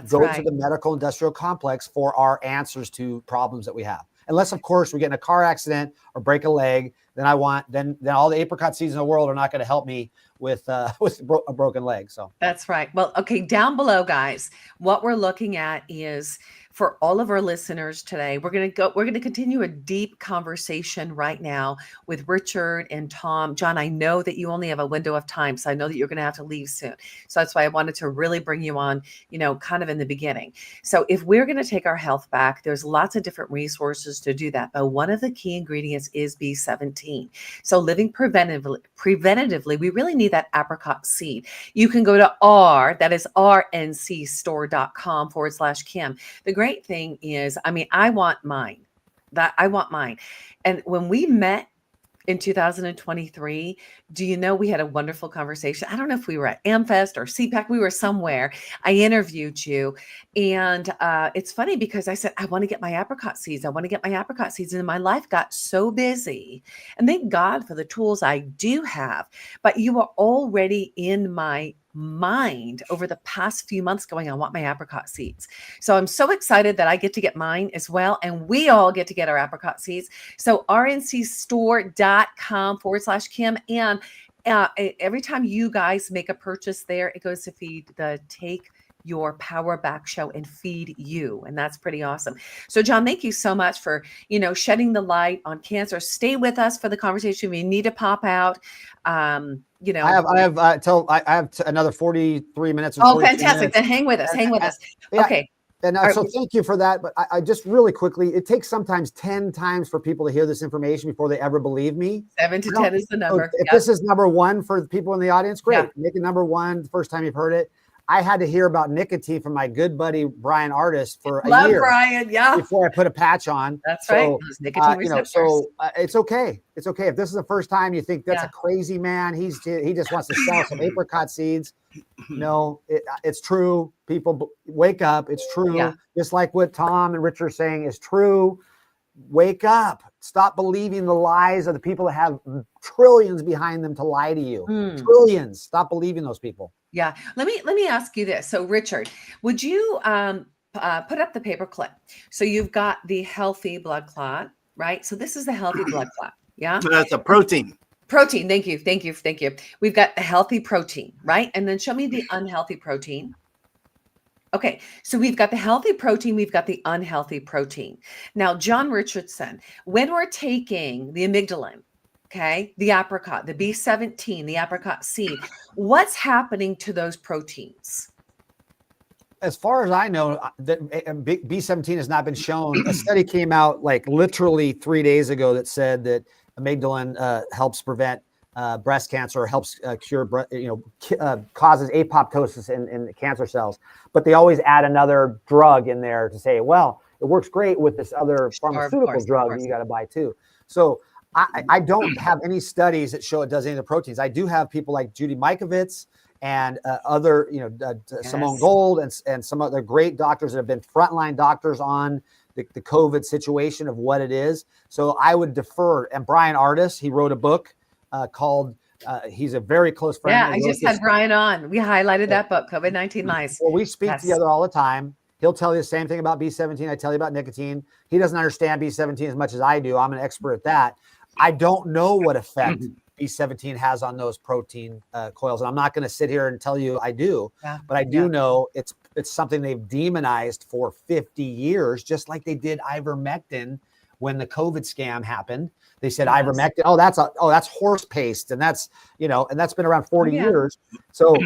[SPEAKER 5] go to the medical industrial complex for our answers to problems that we have. Unless, of course, we get in a car accident or break a leg, then all the apricot seeds in the world are not going to help me with a broken leg. So
[SPEAKER 2] that's right. Well, okay. Down below, guys, what we're looking at is for all of our listeners today, we're going to continue a deep conversation right now with Richard and Tom. John, I know that you only have a window of time, so I know that you're going to have to leave soon. So that's why I wanted to really bring you on, kind of in the beginning. So if we're going to take our health back, there's lots of different resources to do that. But one of the key ingredients is B17. So living preventatively, we really need that apricot seed. You can go to rncstore.com/Kim. The great thing is, I want mine. And when we met in 2023, do you know we had a wonderful conversation? I don't know if we were at AmFest or CPAC. We were somewhere. I interviewed you. And it's funny because I said, I want to get my apricot seeds. And my life got so busy. And thank God for the tools I do have. But you were already in my mind over the past few months going, I want my apricot seeds. So I'm so excited that I get to get mine as well. And we all get to get our apricot seeds. So rncstore.com/Kim. And every time you guys make a purchase there, it goes to feed the Take Your Power Back show and feed you. And that's pretty awesome. So John, thank you so much for, shedding the light on cancer. Stay with us for the conversation. We need to pop out. I have another 43 minutes. Oh, fantastic. Then hang with us.
[SPEAKER 5] Yeah.
[SPEAKER 2] Okay.
[SPEAKER 5] And so thank you for that. But I just really quickly, it takes sometimes 10 times for people to hear this information before they ever believe me.
[SPEAKER 2] 7 to 10 is the number.
[SPEAKER 5] If this is number one for the people in the audience, great. Yeah. Make it number one the first time you've heard it. I had to hear about nicotine from my good buddy, Brian Artist, for a year.
[SPEAKER 2] Brian,
[SPEAKER 5] before I put a patch on.
[SPEAKER 2] That's right. Those nicotine receptors.
[SPEAKER 5] It's okay. It's okay. If this is the first time you think that's a crazy man, he just wants to sell some apricot seeds. No, it's true. People wake up. It's true. Yeah. Just like what Tom and Richard are saying is true. Wake up. Stop believing the lies of the people that have trillions behind them to lie to you. Trillions. Stop believing those people.
[SPEAKER 2] Yeah. Let me ask you this. So Richard, would you put up the paper clip? So you've got the healthy blood clot, right? So this is the healthy blood clot. Yeah.
[SPEAKER 14] That's a protein.
[SPEAKER 2] Protein. Thank you. We've got the healthy protein, right? And then show me the unhealthy protein. Okay, so we've got the healthy protein, we've got the unhealthy protein. Now, John Richardson, when we're taking the amygdalin, okay, the apricot, the B17, the apricot seed, what's happening to those proteins?
[SPEAKER 5] As far as I know, B17 has not been shown. A study came out like literally 3 days ago that said that amygdalin helps prevent breast cancer, or helps cure, causes apoptosis in cancer cells. But they always add another drug in there to say, well, it works great with this other pharmaceutical drug that you got to buy too. So I don't have any studies that show it does any of the proteins. I do have people like Judy Mikovits and other, Simone Gold and some other great doctors that have been frontline doctors on the COVID situation of what it is. So I would defer. And Brian Ardis, he wrote a book called, he's a very close friend.
[SPEAKER 2] Yeah, I just had Brian on. We highlighted that book, COVID-19 Lies.
[SPEAKER 5] Well, we speak together all the time. He'll tell you the same thing about B17. I tell you about nicotine. He doesn't understand B17 as much as I do. I'm an expert at that. I don't know what effect B17 has on those protein coils. And I'm not going to sit here and tell you I do, but I do know it's something they've demonized for 50 years, just like they did ivermectin when the COVID scam happened. They said ivermectin, that's horse paste. And that's, and that's been around 40 years. So,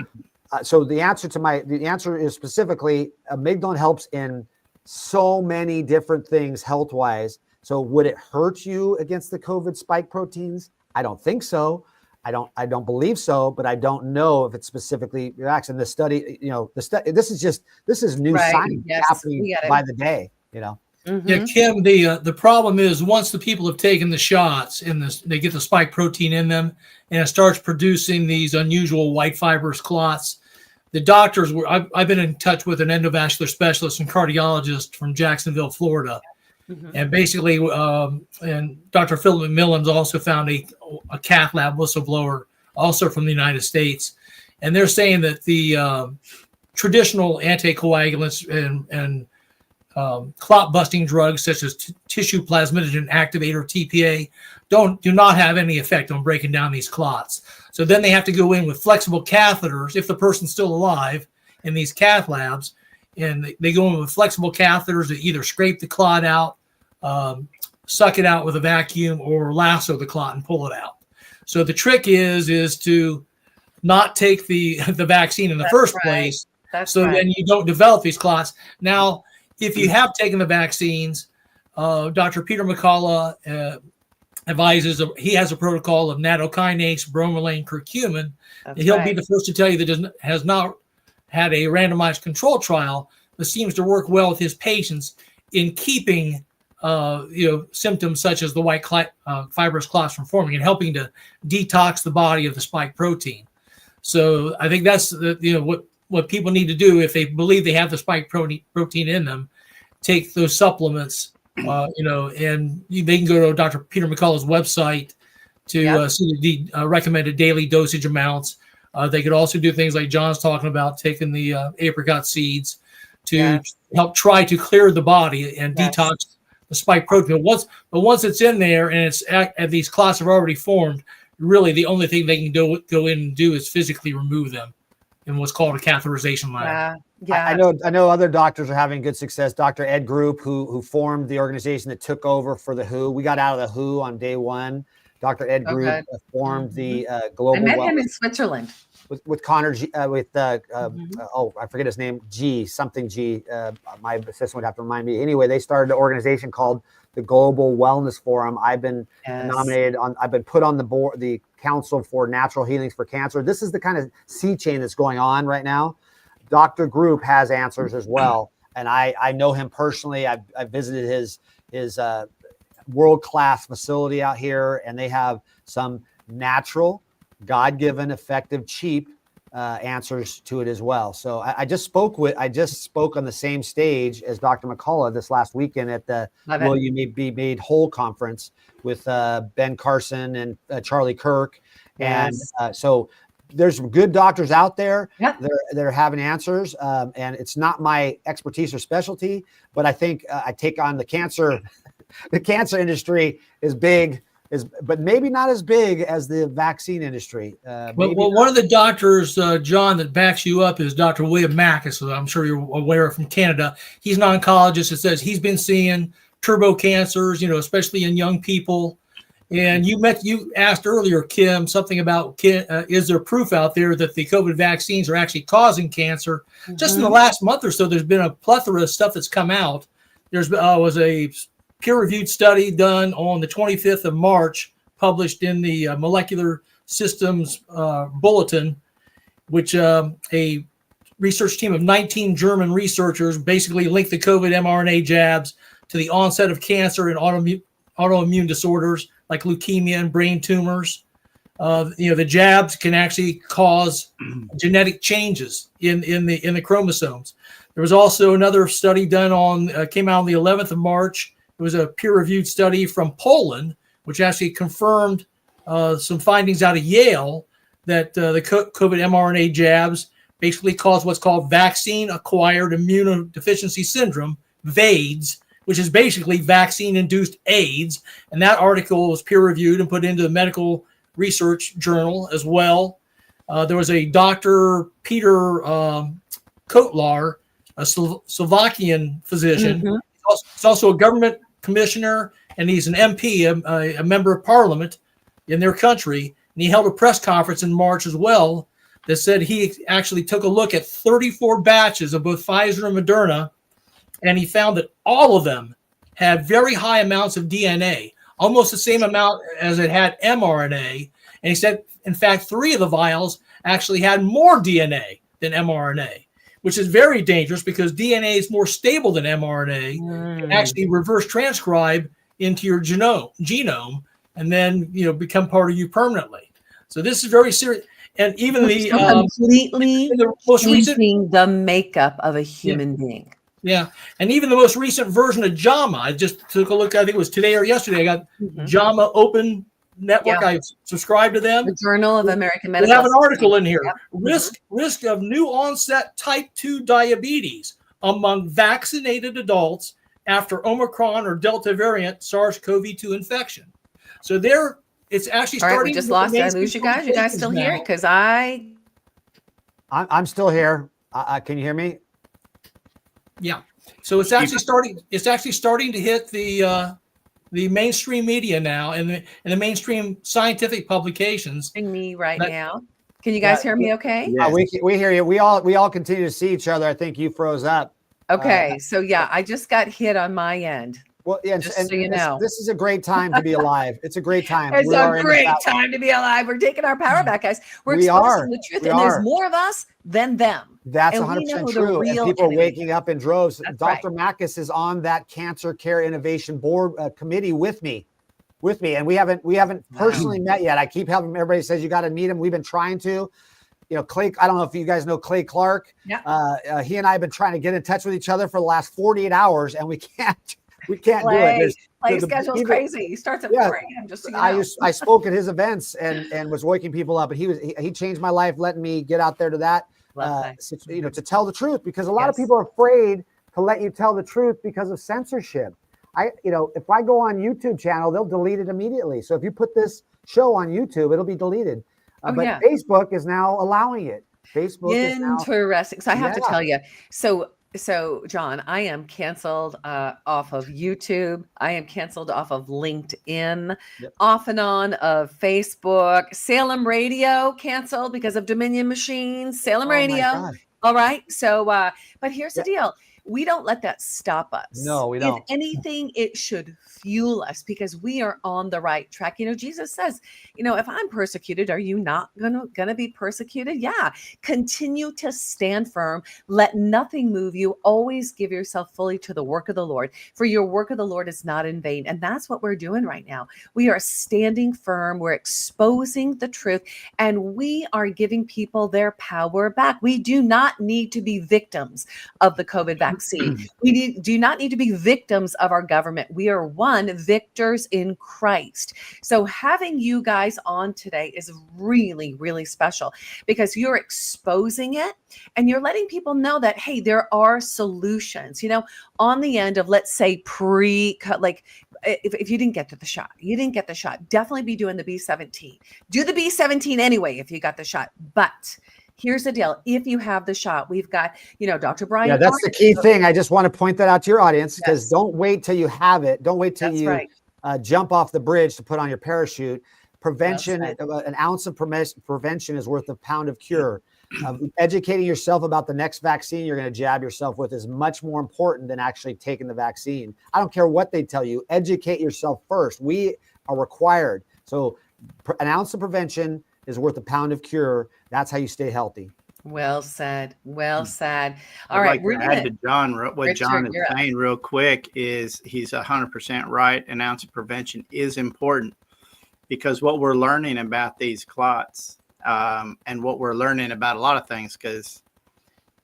[SPEAKER 5] the answer is specifically amygdalin helps in so many different things health-wise. So would it hurt you against the COVID spike proteins? I don't think so. I don't believe so, but I don't know if it specifically reacts. And the study, this is new science happening by the day,
[SPEAKER 6] Yeah, Kim, the problem is once the people have taken the shots they get the spike protein in them and it starts producing these unusual white fibrous clots. The doctors I've been in touch with an endovascular specialist and cardiologist from Jacksonville, Florida. And basically, and Dr. Philip McMillan's also found a cath lab whistleblower, also from the United States. And they're saying that the traditional anticoagulants and clot busting drugs such as tissue plasminogen activator, TPA, do not have any effect on breaking down these clots. So then they have to go in with flexible catheters if the person's still alive in these cath labs, and they go in with flexible catheters that either scrape the clot out, suck it out with a vacuum, or lasso the clot and pull it out. So the trick is to not take the vaccine in the first place. Then you don't develop these clots. Now, if you have taken the vaccines, Dr. Peter McCullough advises, he has a protocol of nattokinase, bromelain, curcumin. And he'll be the first to tell you that has not had a randomized control trial that seems to work well with his patients in keeping symptoms such as the white fibrous clots from forming and helping to detox the body of the spike protein. So I think that's what people need to do if they believe they have the spike protein in them. Take those supplements, and they can go to Dr. Peter McCullough's website to see the recommended daily dosage amounts. They could also do things like John's talking about, taking the apricot seeds to help try to clear the body and detox the spike protein. But once it's in there and and these clots have already formed, really the only thing they can go in and do is physically remove them in what's called a catheterization lab.
[SPEAKER 5] I know other doctors are having good success. Dr. Ed Group, who formed the organization that took over for the WHO. We got out of the WHO on day one. Dr. Ed Group formed the global.
[SPEAKER 2] I met him in Switzerland
[SPEAKER 5] with Connor G, I forget his name, something G. My assistant would have to remind me. Anyway, they started an organization called the Global Wellness Forum. I've been nominated on. I've been put on the board, the Council for Natural Healings for Cancer. This is the kind of sea chain that's going on right now. Dr. Group has answers as well, and I know him personally. I visited his world-class facility out here, and they have some natural, God-given, effective, cheap answers to it as well. So I just spoke on the same stage as Dr. McCullough this last weekend at the Will You Be Made Whole conference with Ben Carson and Charlie Kirk. And so there's good doctors out there. They're having answers. And it's not my expertise or specialty, but I think I take on the cancer. The cancer industry is big, but maybe not as big as the vaccine industry.
[SPEAKER 6] Well, one of the doctors, John, that backs you up is Dr. William Mackis, who I'm sure you're aware of, from Canada. He's an oncologist that says he's been seeing turbo cancers, especially in young people. And you asked earlier, Kim, something about is there proof out there that the COVID vaccines are actually causing cancer? Just in the last month or so, there's been a plethora of stuff that's come out. There's was a peer-reviewed study done on the 25th of March, published in the Molecular Systems Bulletin, which a research team of 19 German researchers basically linked the COVID mRNA jabs to the onset of cancer and autoimmune disorders like leukemia and brain tumors. The jabs can actually cause genetic changes in the chromosomes. There was also another study done came out on the 11th of March. It was a peer-reviewed study from Poland, which actually confirmed some findings out of Yale that the COVID mRNA jabs basically cause what's called vaccine-acquired immunodeficiency syndrome, VAIDS, which is basically vaccine-induced AIDS. And that article was peer-reviewed and put into the Medical Research Journal as well. There was a Dr. Peter Kotlar, a Slovakian physician.
[SPEAKER 2] Mhm.
[SPEAKER 6] He's also a government commissioner, and he's an MP, a member of parliament in their country. And he held a press conference in March as well that said he actually took a look at 34 batches of both Pfizer and Moderna, and he found that all of them had very high amounts of DNA, almost the same amount as it had mRNA. And he said, in fact, 3 of the vials actually had more DNA than mRNA, which is very dangerous because DNA is more stable than mRNA, can actually reverse transcribe into your genome and then become part of you permanently. So this is very serious. And even the
[SPEAKER 2] completely
[SPEAKER 6] most recent
[SPEAKER 2] changing the makeup of a human being.
[SPEAKER 6] Yeah. And even the most recent version of JAMA, I just took a look, I think it was today or yesterday. I got JAMA Open Network. I subscribe to them.
[SPEAKER 2] The Journal of American Medical.
[SPEAKER 6] They have an article in here.
[SPEAKER 2] Yep.
[SPEAKER 6] Risk of new onset type 2 diabetes among vaccinated adults after Omicron or Delta variant SARS-CoV-2 infection. So it's actually
[SPEAKER 2] All right,
[SPEAKER 6] starting.
[SPEAKER 2] we just lost. Did I lose you guys? You guys still here? Because I'm
[SPEAKER 5] still here. Can you hear me?
[SPEAKER 6] Yeah. So it's actually starting. It's actually starting to hit the mainstream media now and the mainstream scientific publications.
[SPEAKER 2] Me right now. Can you guys hear me? Okay.
[SPEAKER 5] Yes. We hear you. We all continue to see each other. I think you froze up.
[SPEAKER 2] Okay. So yeah, I just got hit on my end.
[SPEAKER 5] Well, yeah,
[SPEAKER 2] just so you know,
[SPEAKER 5] this is a great time to be alive. It's a great time.
[SPEAKER 2] It's a great time to be alive. We're taking our power back, guys. We're exposing the truth, and there's more of us than them.
[SPEAKER 5] That's 100% true. And people are waking up in droves. Dr. Mackis is on that Cancer Care Innovation Board committee with me, and we haven't personally met yet. I keep having everybody says you got to meet him. We've been trying to. Clay, I don't know if you guys know Clay Clark.
[SPEAKER 2] Yeah.
[SPEAKER 5] He and I have been trying to get in touch with each other for the last 48 hours, and we can't. We can't do it.
[SPEAKER 2] Play schedule's crazy. He starts at 4 a.m. Just so you know.
[SPEAKER 5] I spoke at his events and was waking people up, and he changed my life, letting me get out there to that, to tell the truth, because a lot of people are afraid to let you tell the truth because of censorship. If I go on YouTube channel, they'll delete it immediately. So if you put this show on YouTube, it'll be deleted. But Facebook is now allowing it. Facebook is now
[SPEAKER 2] interesting. So I have to tell you. So, John, I am canceled off of YouTube. I am canceled off of LinkedIn, off and on of Facebook. Salem Radio canceled because of Dominion Machines. Salem Radio. All right. So, but here's the deal. We don't let that stop us.
[SPEAKER 5] No, we don't.
[SPEAKER 2] If anything, it should fuel us because we are on the right track. Jesus says, if I'm persecuted, are you not gonna be persecuted? Yeah. Continue to stand firm. Let nothing move you. Always give yourself fully to the work of the Lord, for your work of the Lord is not in vain. And that's what we're doing right now. We are standing firm. We're exposing the truth, and we are giving people their power back. We do not need to be victims of the COVID vaccine. We do not need to be victims of our government. We are victors in Christ. So having you guys on today is really, really special because you're exposing it and you're letting people know that, hey, there are solutions, on the end of, let's say, like if you didn't get the shot, definitely be doing the B17. Do the B17 anyway if you got the shot. But here's the deal. If you have the shot, we've got, Dr. Brian.
[SPEAKER 5] Yeah, that's the key thing. I just want to point that out to your audience because don't wait till you have it. Don't wait till you jump off the bridge to put on your parachute. Prevention, an ounce of prevention is worth a pound of cure. Educating yourself about the next vaccine you're going to jab yourself with is much more important than actually taking the vaccine. I don't care what they tell you. Educate yourself first. We are required. So an ounce of prevention is worth a pound of cure. That's how you stay healthy.
[SPEAKER 2] Well said. Well said. All
[SPEAKER 14] I'd
[SPEAKER 2] right.
[SPEAKER 14] like to add to John, what
[SPEAKER 2] Richard,
[SPEAKER 14] John is
[SPEAKER 2] you're up.
[SPEAKER 14] saying real quick is he's 100% right. An ounce of prevention is important because what we're learning about these clots and what we're learning about a lot of things, because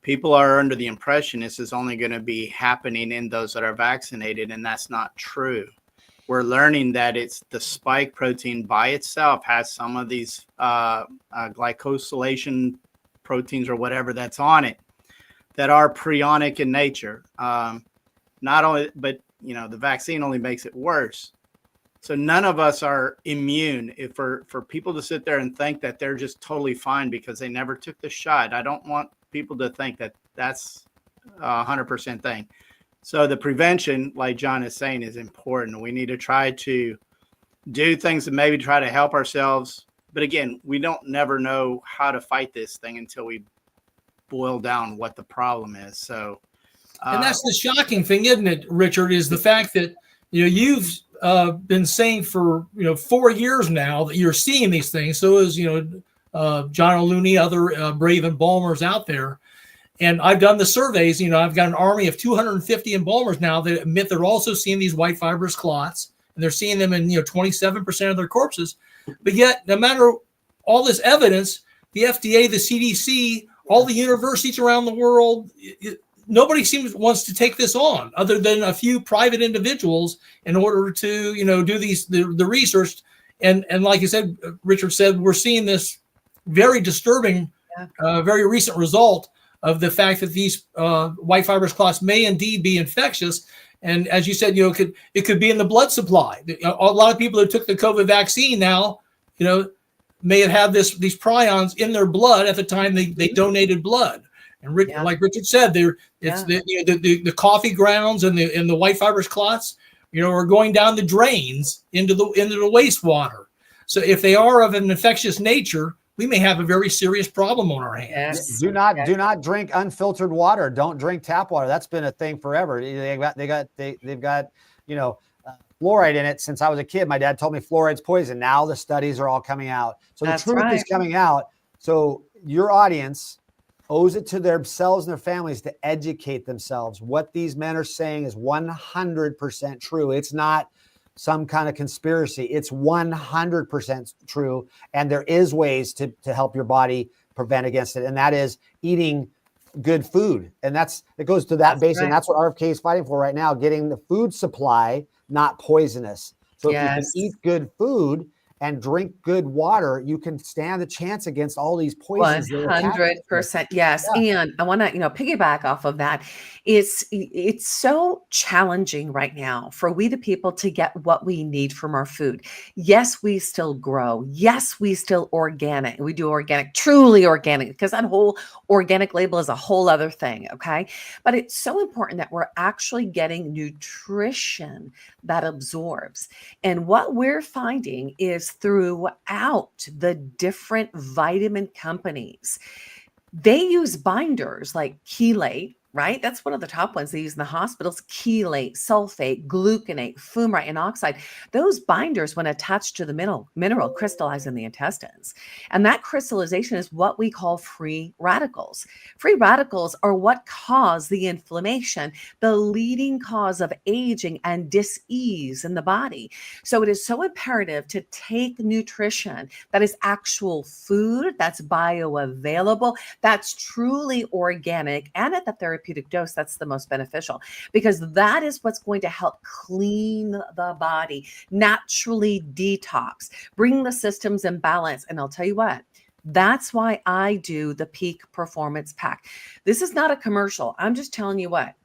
[SPEAKER 14] people are under the impression this is only going to be happening in those that are vaccinated, and that's not true. We're learning that it's the spike protein by itself has some of these glycosylation proteins or whatever that's on it that are prionic in nature. Not only, but the vaccine only makes it worse. So none of us are immune. If for people to sit there and think that they're just totally fine because they never took the shot, I don't want people to think that that's 100% thing. So the prevention, like John is saying, is important. We need to try to do things and maybe try to help ourselves. But again, we don't never know how to fight this thing until we boil down what the problem is. So,
[SPEAKER 6] and that's the shocking thing, isn't it, Richard? Is the fact that you've been saying for 4 years now that you're seeing these things. So is John O'Looney, other brave embalmers out there. And I've done the surveys. I've got an army of 250 embalmers now that admit they're also seeing these white fibrous clots, and they're seeing them in 27% of their corpses. But yet, no matter all this evidence, the FDA, the CDC, all the universities around the world, nobody wants to take this on, other than a few private individuals, in order to do the research. And like you said, Richard said, we're seeing this very disturbing, very recent result of the fact that these white fibrous clots may indeed be infectious. And as you said, it could be in the blood supply. A lot of people who took the COVID vaccine now, may have had these prions in their blood at the time they donated blood. And like Richard said, the coffee grounds and the white fibrous clots, are going down the drains into the wastewater. So if they are of an infectious nature, we may have a very serious problem on our hands.
[SPEAKER 5] Yes. Do not drink unfiltered water. Don't drink tap water. That's been a thing forever. They've got fluoride in it. Since I was a kid, my dad told me fluoride's poison. Now the studies are all coming out. So the truth is coming out. So your audience owes it to themselves and their families to educate themselves. What these men are saying is 100% true. It's not some kind of conspiracy. It's 100% true. And there is ways to help your body prevent against it. And that is eating good food. And it goes to that base. Right. And that's what RFK is fighting for right now, getting the food supply not poisonous. So if you can eat good food and drink good water, you can stand a chance against all these poisons.
[SPEAKER 2] 100%. Yes. Yeah. And I want to, piggyback off of that. It's so challenging right now for we the people to get what we need from our food. Yes, we still grow. Yes, we still organic. We do organic, truly organic, because that whole organic label is a whole other thing. Okay. But it's so important that we're actually getting nutrition that absorbs. And what we're finding is throughout the different vitamin companies, they use binders like chelate, right? That's one of the top ones they use in the hospitals. Chelate, sulfate, gluconate, fumarate, and oxide. Those binders, when attached to the mineral, crystallize in the intestines. And that crystallization is what we call free radicals. Free radicals are what cause the inflammation, the leading cause of aging and dis-ease in the body. So it is so imperative to take nutrition that is actual food, that's bioavailable, that's truly organic, and at the therapeutic dose that's the most beneficial, because that is what's going to help clean the body, naturally detox, bring the systems in balance. And I'll tell you what, that's why I do the Peak Performance Pack. This is not a commercial. I'm just telling you what,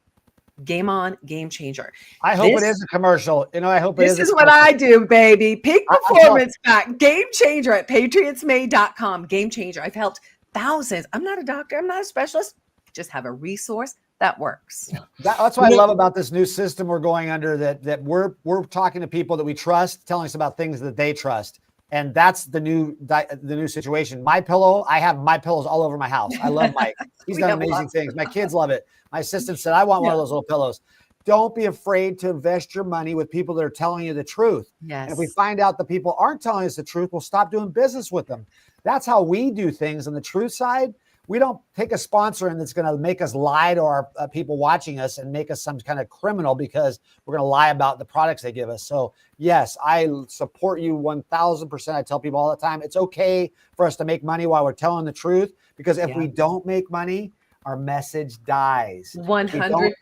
[SPEAKER 2] game on, game changer.
[SPEAKER 5] I hope it is a commercial. I hope it is.
[SPEAKER 2] This is what I do, baby. Peak Performance Pack, game changer at patriotsmade.com. Game changer. I've helped thousands. I'm not a doctor. I'm not a specialist. Just have a resource that works.
[SPEAKER 5] That's what I love about this new system we're going under, that we're talking to people that we trust, telling us about things that they trust. And that's the new situation. My Pillow, I have My Pillows all over my house. I love Mike. He's done amazing things. My kids love it. My assistant said, I want one of those little pillows. don't be afraid to invest your money with people that are telling you the truth.
[SPEAKER 2] Yes.
[SPEAKER 5] And if we find out that people aren't telling us the truth, we'll stop doing business with them. That's how we do things on the truth side. We don't take a sponsor and that's going to make us lie to our people watching us and make us some kind of criminal because we're going to lie about the products they give us. So yes, I support you 1000%. I tell people all the time, it's okay for us to make money while we're telling the truth, because if we don't make money, our message dies.
[SPEAKER 2] 100%.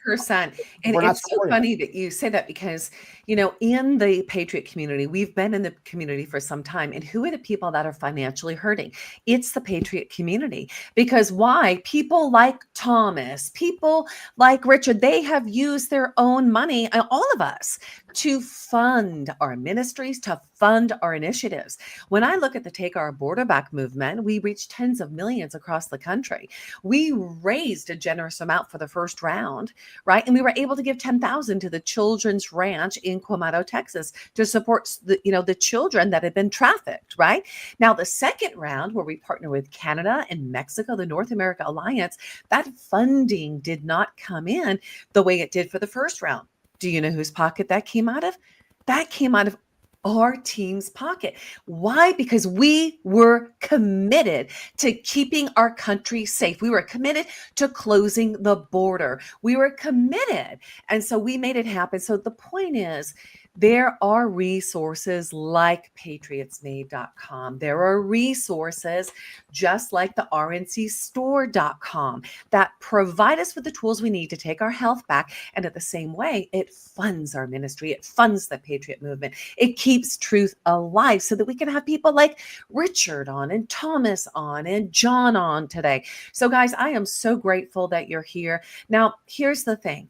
[SPEAKER 2] And it's so funny that you say that because, you know, in the Patriot community, we've been in the community for some time. And who are the people that are financially hurting? It's the Patriot community. Because why? People like Thomas, people like Richard, they have used their own money, all of us, to fund our ministries, to fund our initiatives. When I look at the Take Our Border Back movement, we reached tens of millions across the country. We raised a generous amount for the first round, right? And we were able to give $10,000 to the Children's Ranch in Quemato, Texas, to support the children that had been trafficked, right? Now, the second round, where we partner with Canada and Mexico, the North America Alliance, that funding did not come in the way it did for the first round. Do you know whose pocket that came out of? That came out of our team's pocket. Why? Because we were committed to keeping our country safe. We were committed to closing the border. We were committed. And so we made it happen. So the point is, there are resources like patriotsmade.com. There are resources just like the rncstore.com that provide us with the tools we need to take our health back. And at the same way, it funds our ministry. It funds the Patriot movement. It keeps truth alive so that we can have people like Richard on and Thomas on and John on today. So guys, I am so grateful that you're here. Now, here's the thing.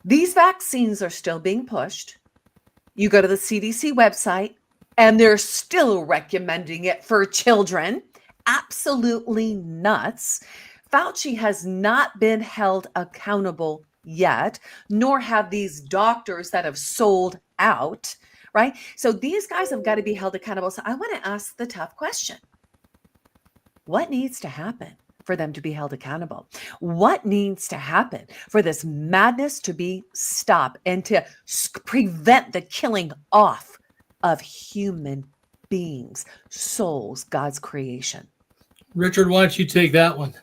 [SPEAKER 2] These vaccines are still being pushed. You go to the CDC website and they're still recommending it for children. Absolutely nuts. Fauci has not been held accountable yet, nor have these doctors that have sold out, right? So these guys have got to be held accountable. So I want to ask the tough question. What needs to happen for them to be held accountable? What needs to happen for this madness to be stopped and to prevent the killing off of human beings, souls, God's creation?
[SPEAKER 6] Richard, why don't you take that one?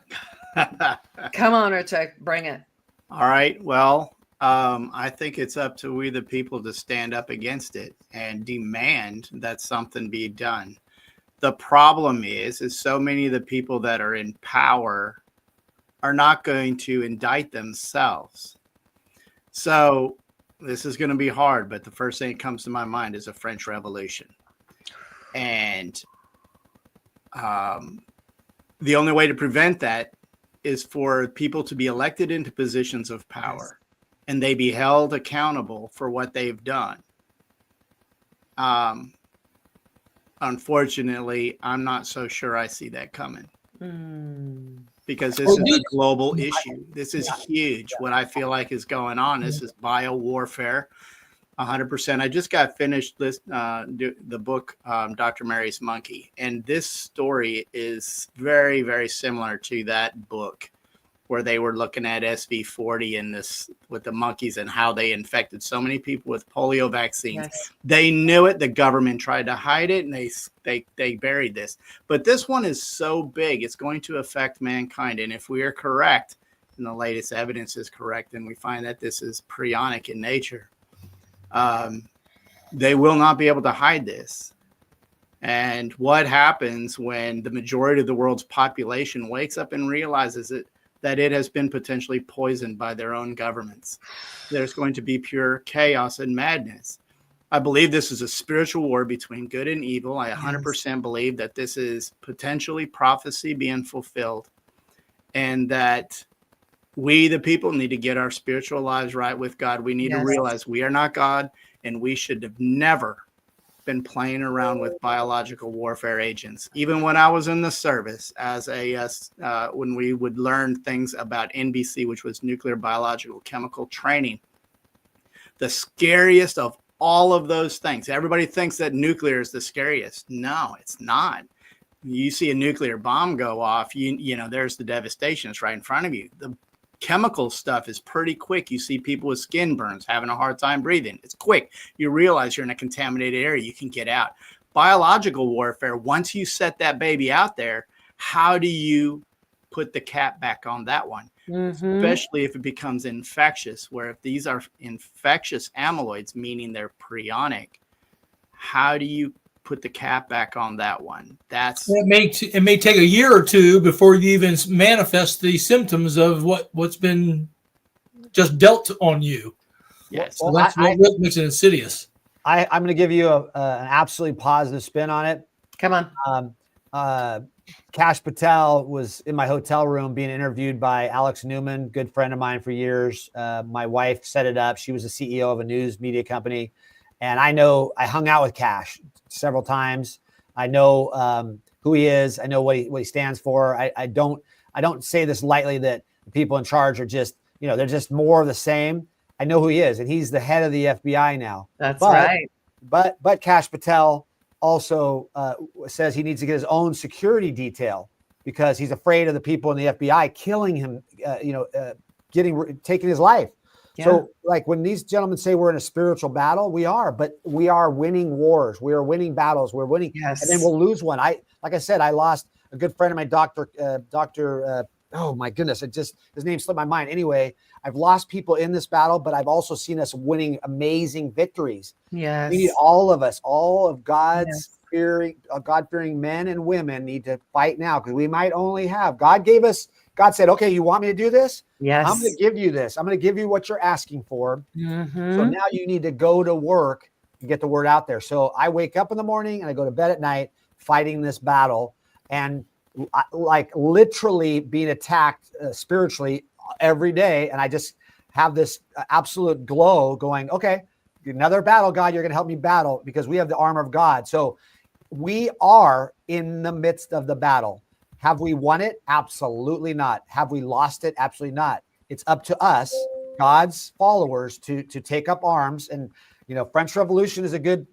[SPEAKER 2] Come on, Richard, bring it.
[SPEAKER 14] All right. Well, I think it's up to we the people to stand up against it and demand that something be done. The problem is so many of the people that are in power are not going to indict themselves. So this is going to be hard, but the first thing that comes to my mind is a French Revolution. And the only way to prevent that is for people to be elected into positions of power, and they be held accountable for what they've done. Unfortunately, I'm not so sure I see that coming. Because this is a global issue. This is huge. What I feel like is going on. This is biowarfare, 100%. I just got finished the book, Dr. Mary's Monkey. And this story is very, very similar to that book, where they were looking at SV40 and this with the monkeys and how they infected so many people with polio vaccines. Yes. They knew it. The government tried to hide it, and they buried this. But this one is so big, it's going to affect mankind. And if we are correct, and the latest evidence is correct, and we find that this is prionic in nature, they will not be able to hide this. And what happens when the majority of the world's population wakes up and realizes that it has been potentially poisoned by their own governments? There's going to be pure chaos and madness. I believe this is a spiritual war between good and evil. I 100% believe that this is potentially prophecy being fulfilled, and that we, the people, need to get our spiritual lives right with God. We need to realize we are not God, and we should have never been playing around with biological warfare agents. Even when I was in the service as when we would learn things about NBC, which was nuclear biological chemical training, the scariest of all of those things. Everybody thinks that nuclear is the scariest. No, it's not. You see a nuclear bomb go off, you know, there's the devastation. It's right in front of you. The chemical stuff is pretty quick. You see people with skin burns having a hard time breathing. It's quick. You realize you're in a contaminated area. You can get out. Biological warfare, once you set that baby out there, how do you put the cap back on that one? Especially if it becomes infectious, where if these are infectious amyloids, meaning they're prionic, how do you put the cap back on that one?
[SPEAKER 6] It may take a year or two before you even manifest the symptoms of what's been just dealt on you.
[SPEAKER 14] Yes.
[SPEAKER 6] So that's what makes it insidious.
[SPEAKER 5] I'm going to give you an absolutely positive spin on it.
[SPEAKER 2] Come on.
[SPEAKER 5] Kash Patel was in my hotel room being interviewed by Alex Newman, good friend of mine for years. My wife set it up. She was the CEO of a news media company. And I hung out with Kash several times. I know who he is. I know what he stands for. I don't say this lightly that the people in charge are just, they're just more of the same. I know who he is, and he's the head of the FBI now.
[SPEAKER 2] That's right.
[SPEAKER 5] But Kash Patel also says he needs to get his own security detail because he's afraid of the people in the FBI killing him, taking his life. Yeah. So like when these gentlemen say we're in a spiritual battle, we are, but we are winning wars. We are winning battles. We're winning. Yes. And then we'll lose one. Like I said, I lost a good friend of mine, oh my goodness. His name slipped my mind. Anyway, I've lost people in this battle, but I've also seen us winning amazing victories.
[SPEAKER 2] Yes.
[SPEAKER 5] We need all of us, all of God's God-fearing men and women need to fight now because we might only have, God said, okay, you want me to do this?
[SPEAKER 2] Yes.
[SPEAKER 5] I'm going to give you this. I'm going to give you what you're asking for. So now you need to go to work and get the word out there. So I wake up in the morning and I go to bed at night fighting this battle and like literally being attacked spiritually every day. And I just have this absolute glow going, okay, another battle, God, you're going to help me battle because we have the armor of God. So we are in the midst of the battle. Have we won it? Absolutely not. Have we lost it? Absolutely not. It's up to us, God's followers, to take up arms. And, French Revolution is a good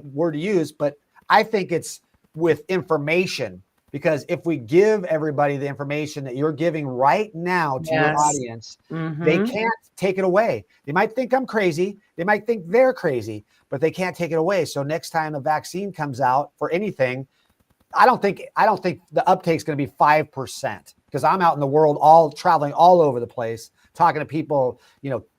[SPEAKER 5] word to use, but I think it's with information. Because if we give everybody the information that you're giving right now to your audience, they can't take it away. They might think I'm crazy. They might think they're crazy, but they can't take it away. So next time a vaccine comes out for anything, I don't think the uptake's going to be 5% because I'm out in the world, traveling all over the place, talking to people,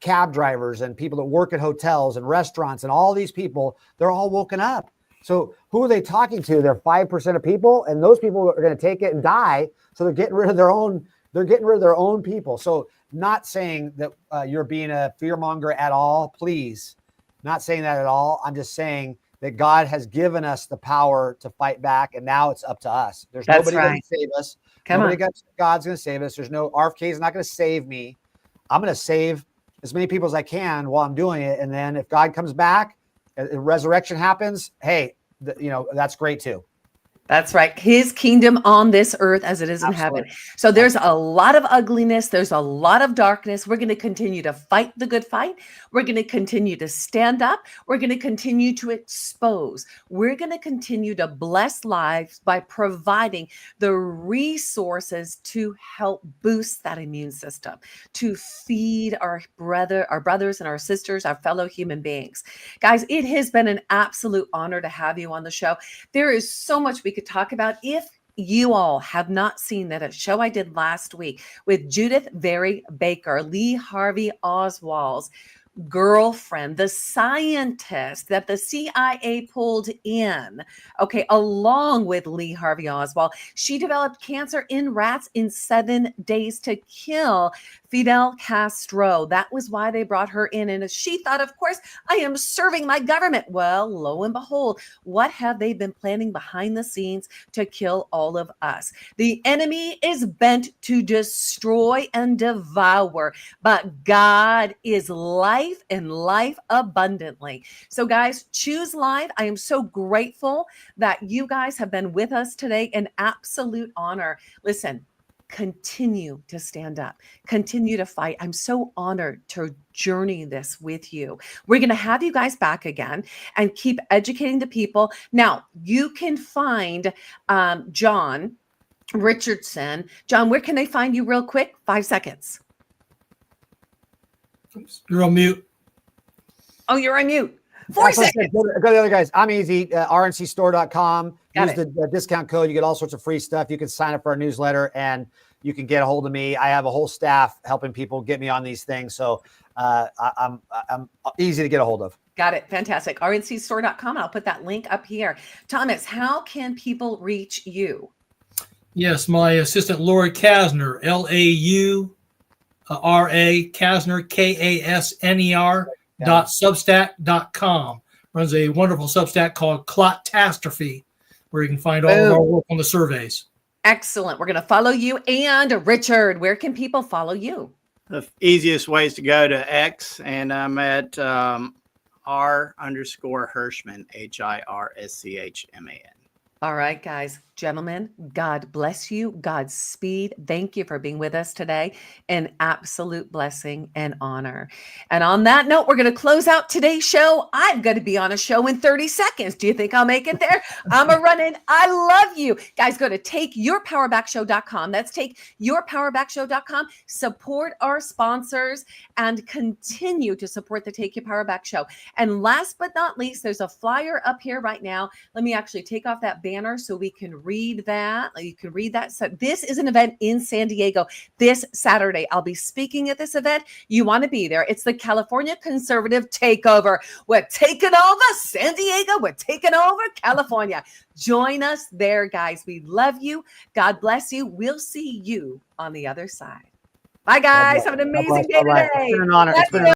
[SPEAKER 5] cab drivers and people that work at hotels and restaurants and all these people, they're all woken up. So who are they talking to? They're 5% of people, and those people are going to take it and die. So they're getting rid of their own. They're getting rid of their own people. So not saying that you're being a fearmonger at all. Please, not saying that at all. I'm just saying that God has given us the power to fight back, and now it's up to us. There's nobody going to save us. God's going to save us. There's no RFK is not going to save me. I'm going to save as many people as I can while I'm doing it, and then if God comes back. Resurrection happens, hey, that's great too.
[SPEAKER 2] That's right. His kingdom on this earth as it is in heaven. So there's a lot of ugliness. There's a lot of darkness. We're going to continue to fight the good fight. We're going to continue to stand up. We're going to continue to expose. We're going to continue to bless lives by providing the resources to help boost that immune system, to feed our brothers and our sisters, our fellow human beings. Guys, it has been an absolute honor to have you on the show. There is so much we could talk about. If you all have not seen that show I did last week with Judith Very Baker, Lee Harvey Oswald's girlfriend, the scientist that the CIA pulled in, along with Lee Harvey Oswald, she developed cancer in rats in 7 days to kill Fidel Castro. That was why they brought her in. And she thought, of course, I am serving my government. Well, lo and behold, what have they been planning behind the scenes to kill all of us? The enemy is bent to destroy and devour, but God is life and life abundantly. So guys, choose life. I am so grateful that you guys have been with us today. An absolute honor. Listen, continue to stand up, continue to fight. I'm so honored to journey this with you. We're going to have you guys back again and keep educating the people. Now, you can find John Richardson. John, where can they find you real quick? 5 seconds.
[SPEAKER 6] You're on mute.
[SPEAKER 2] Oh, you're on mute. 4 seconds.
[SPEAKER 5] Go to the other guys. I'm easy. rncstore.com. Use
[SPEAKER 2] Got
[SPEAKER 5] the discount code. You get all sorts of free stuff. You can sign up for our newsletter and you can get a hold of me. I have a whole staff helping people get me on these things. So I'm easy to get a hold of.
[SPEAKER 2] Got it. Fantastic. rncstore.com. I'll put that link up here. Thomas, how can people reach you?
[SPEAKER 6] Yes, my assistant Laura Kasner, Laura Kasner, KASNER.substack.com. Runs a wonderful Substack called Clotastrophe, where you can find all of our work on the surveys.
[SPEAKER 2] Excellent. We're going to follow you. And Richard, where can people follow you?
[SPEAKER 14] The easiest way is to go to X, and I'm at R_Hirschman, HIRSCHMAN.
[SPEAKER 2] All right, guys, gentlemen, God bless you. Godspeed. Thank you for being with us today. An absolute blessing and honor. And on that note, we're going to close out today's show. I'm going to be on a show in 30 seconds. Do you think I'll make it there? I'm a running. I love you. Guys, go to takeyourpowerbackshow.com. That's takeyourpowerbackshow.com. Support our sponsors and continue to support the Take Your Power Back Show. And last but not least, there's a flyer up here right now. Let me actually take off that banner so we can read that. You can read that. So this is an event in San Diego this Saturday. I'll be speaking at this event. You want to be there. It's the California Conservative Takeover. We're taking over San Diego. We're taking over California. Join us there, guys. We love you. God bless you. We'll see you on the other side. Bye, guys. Have an amazing day today.
[SPEAKER 5] It's been an honor.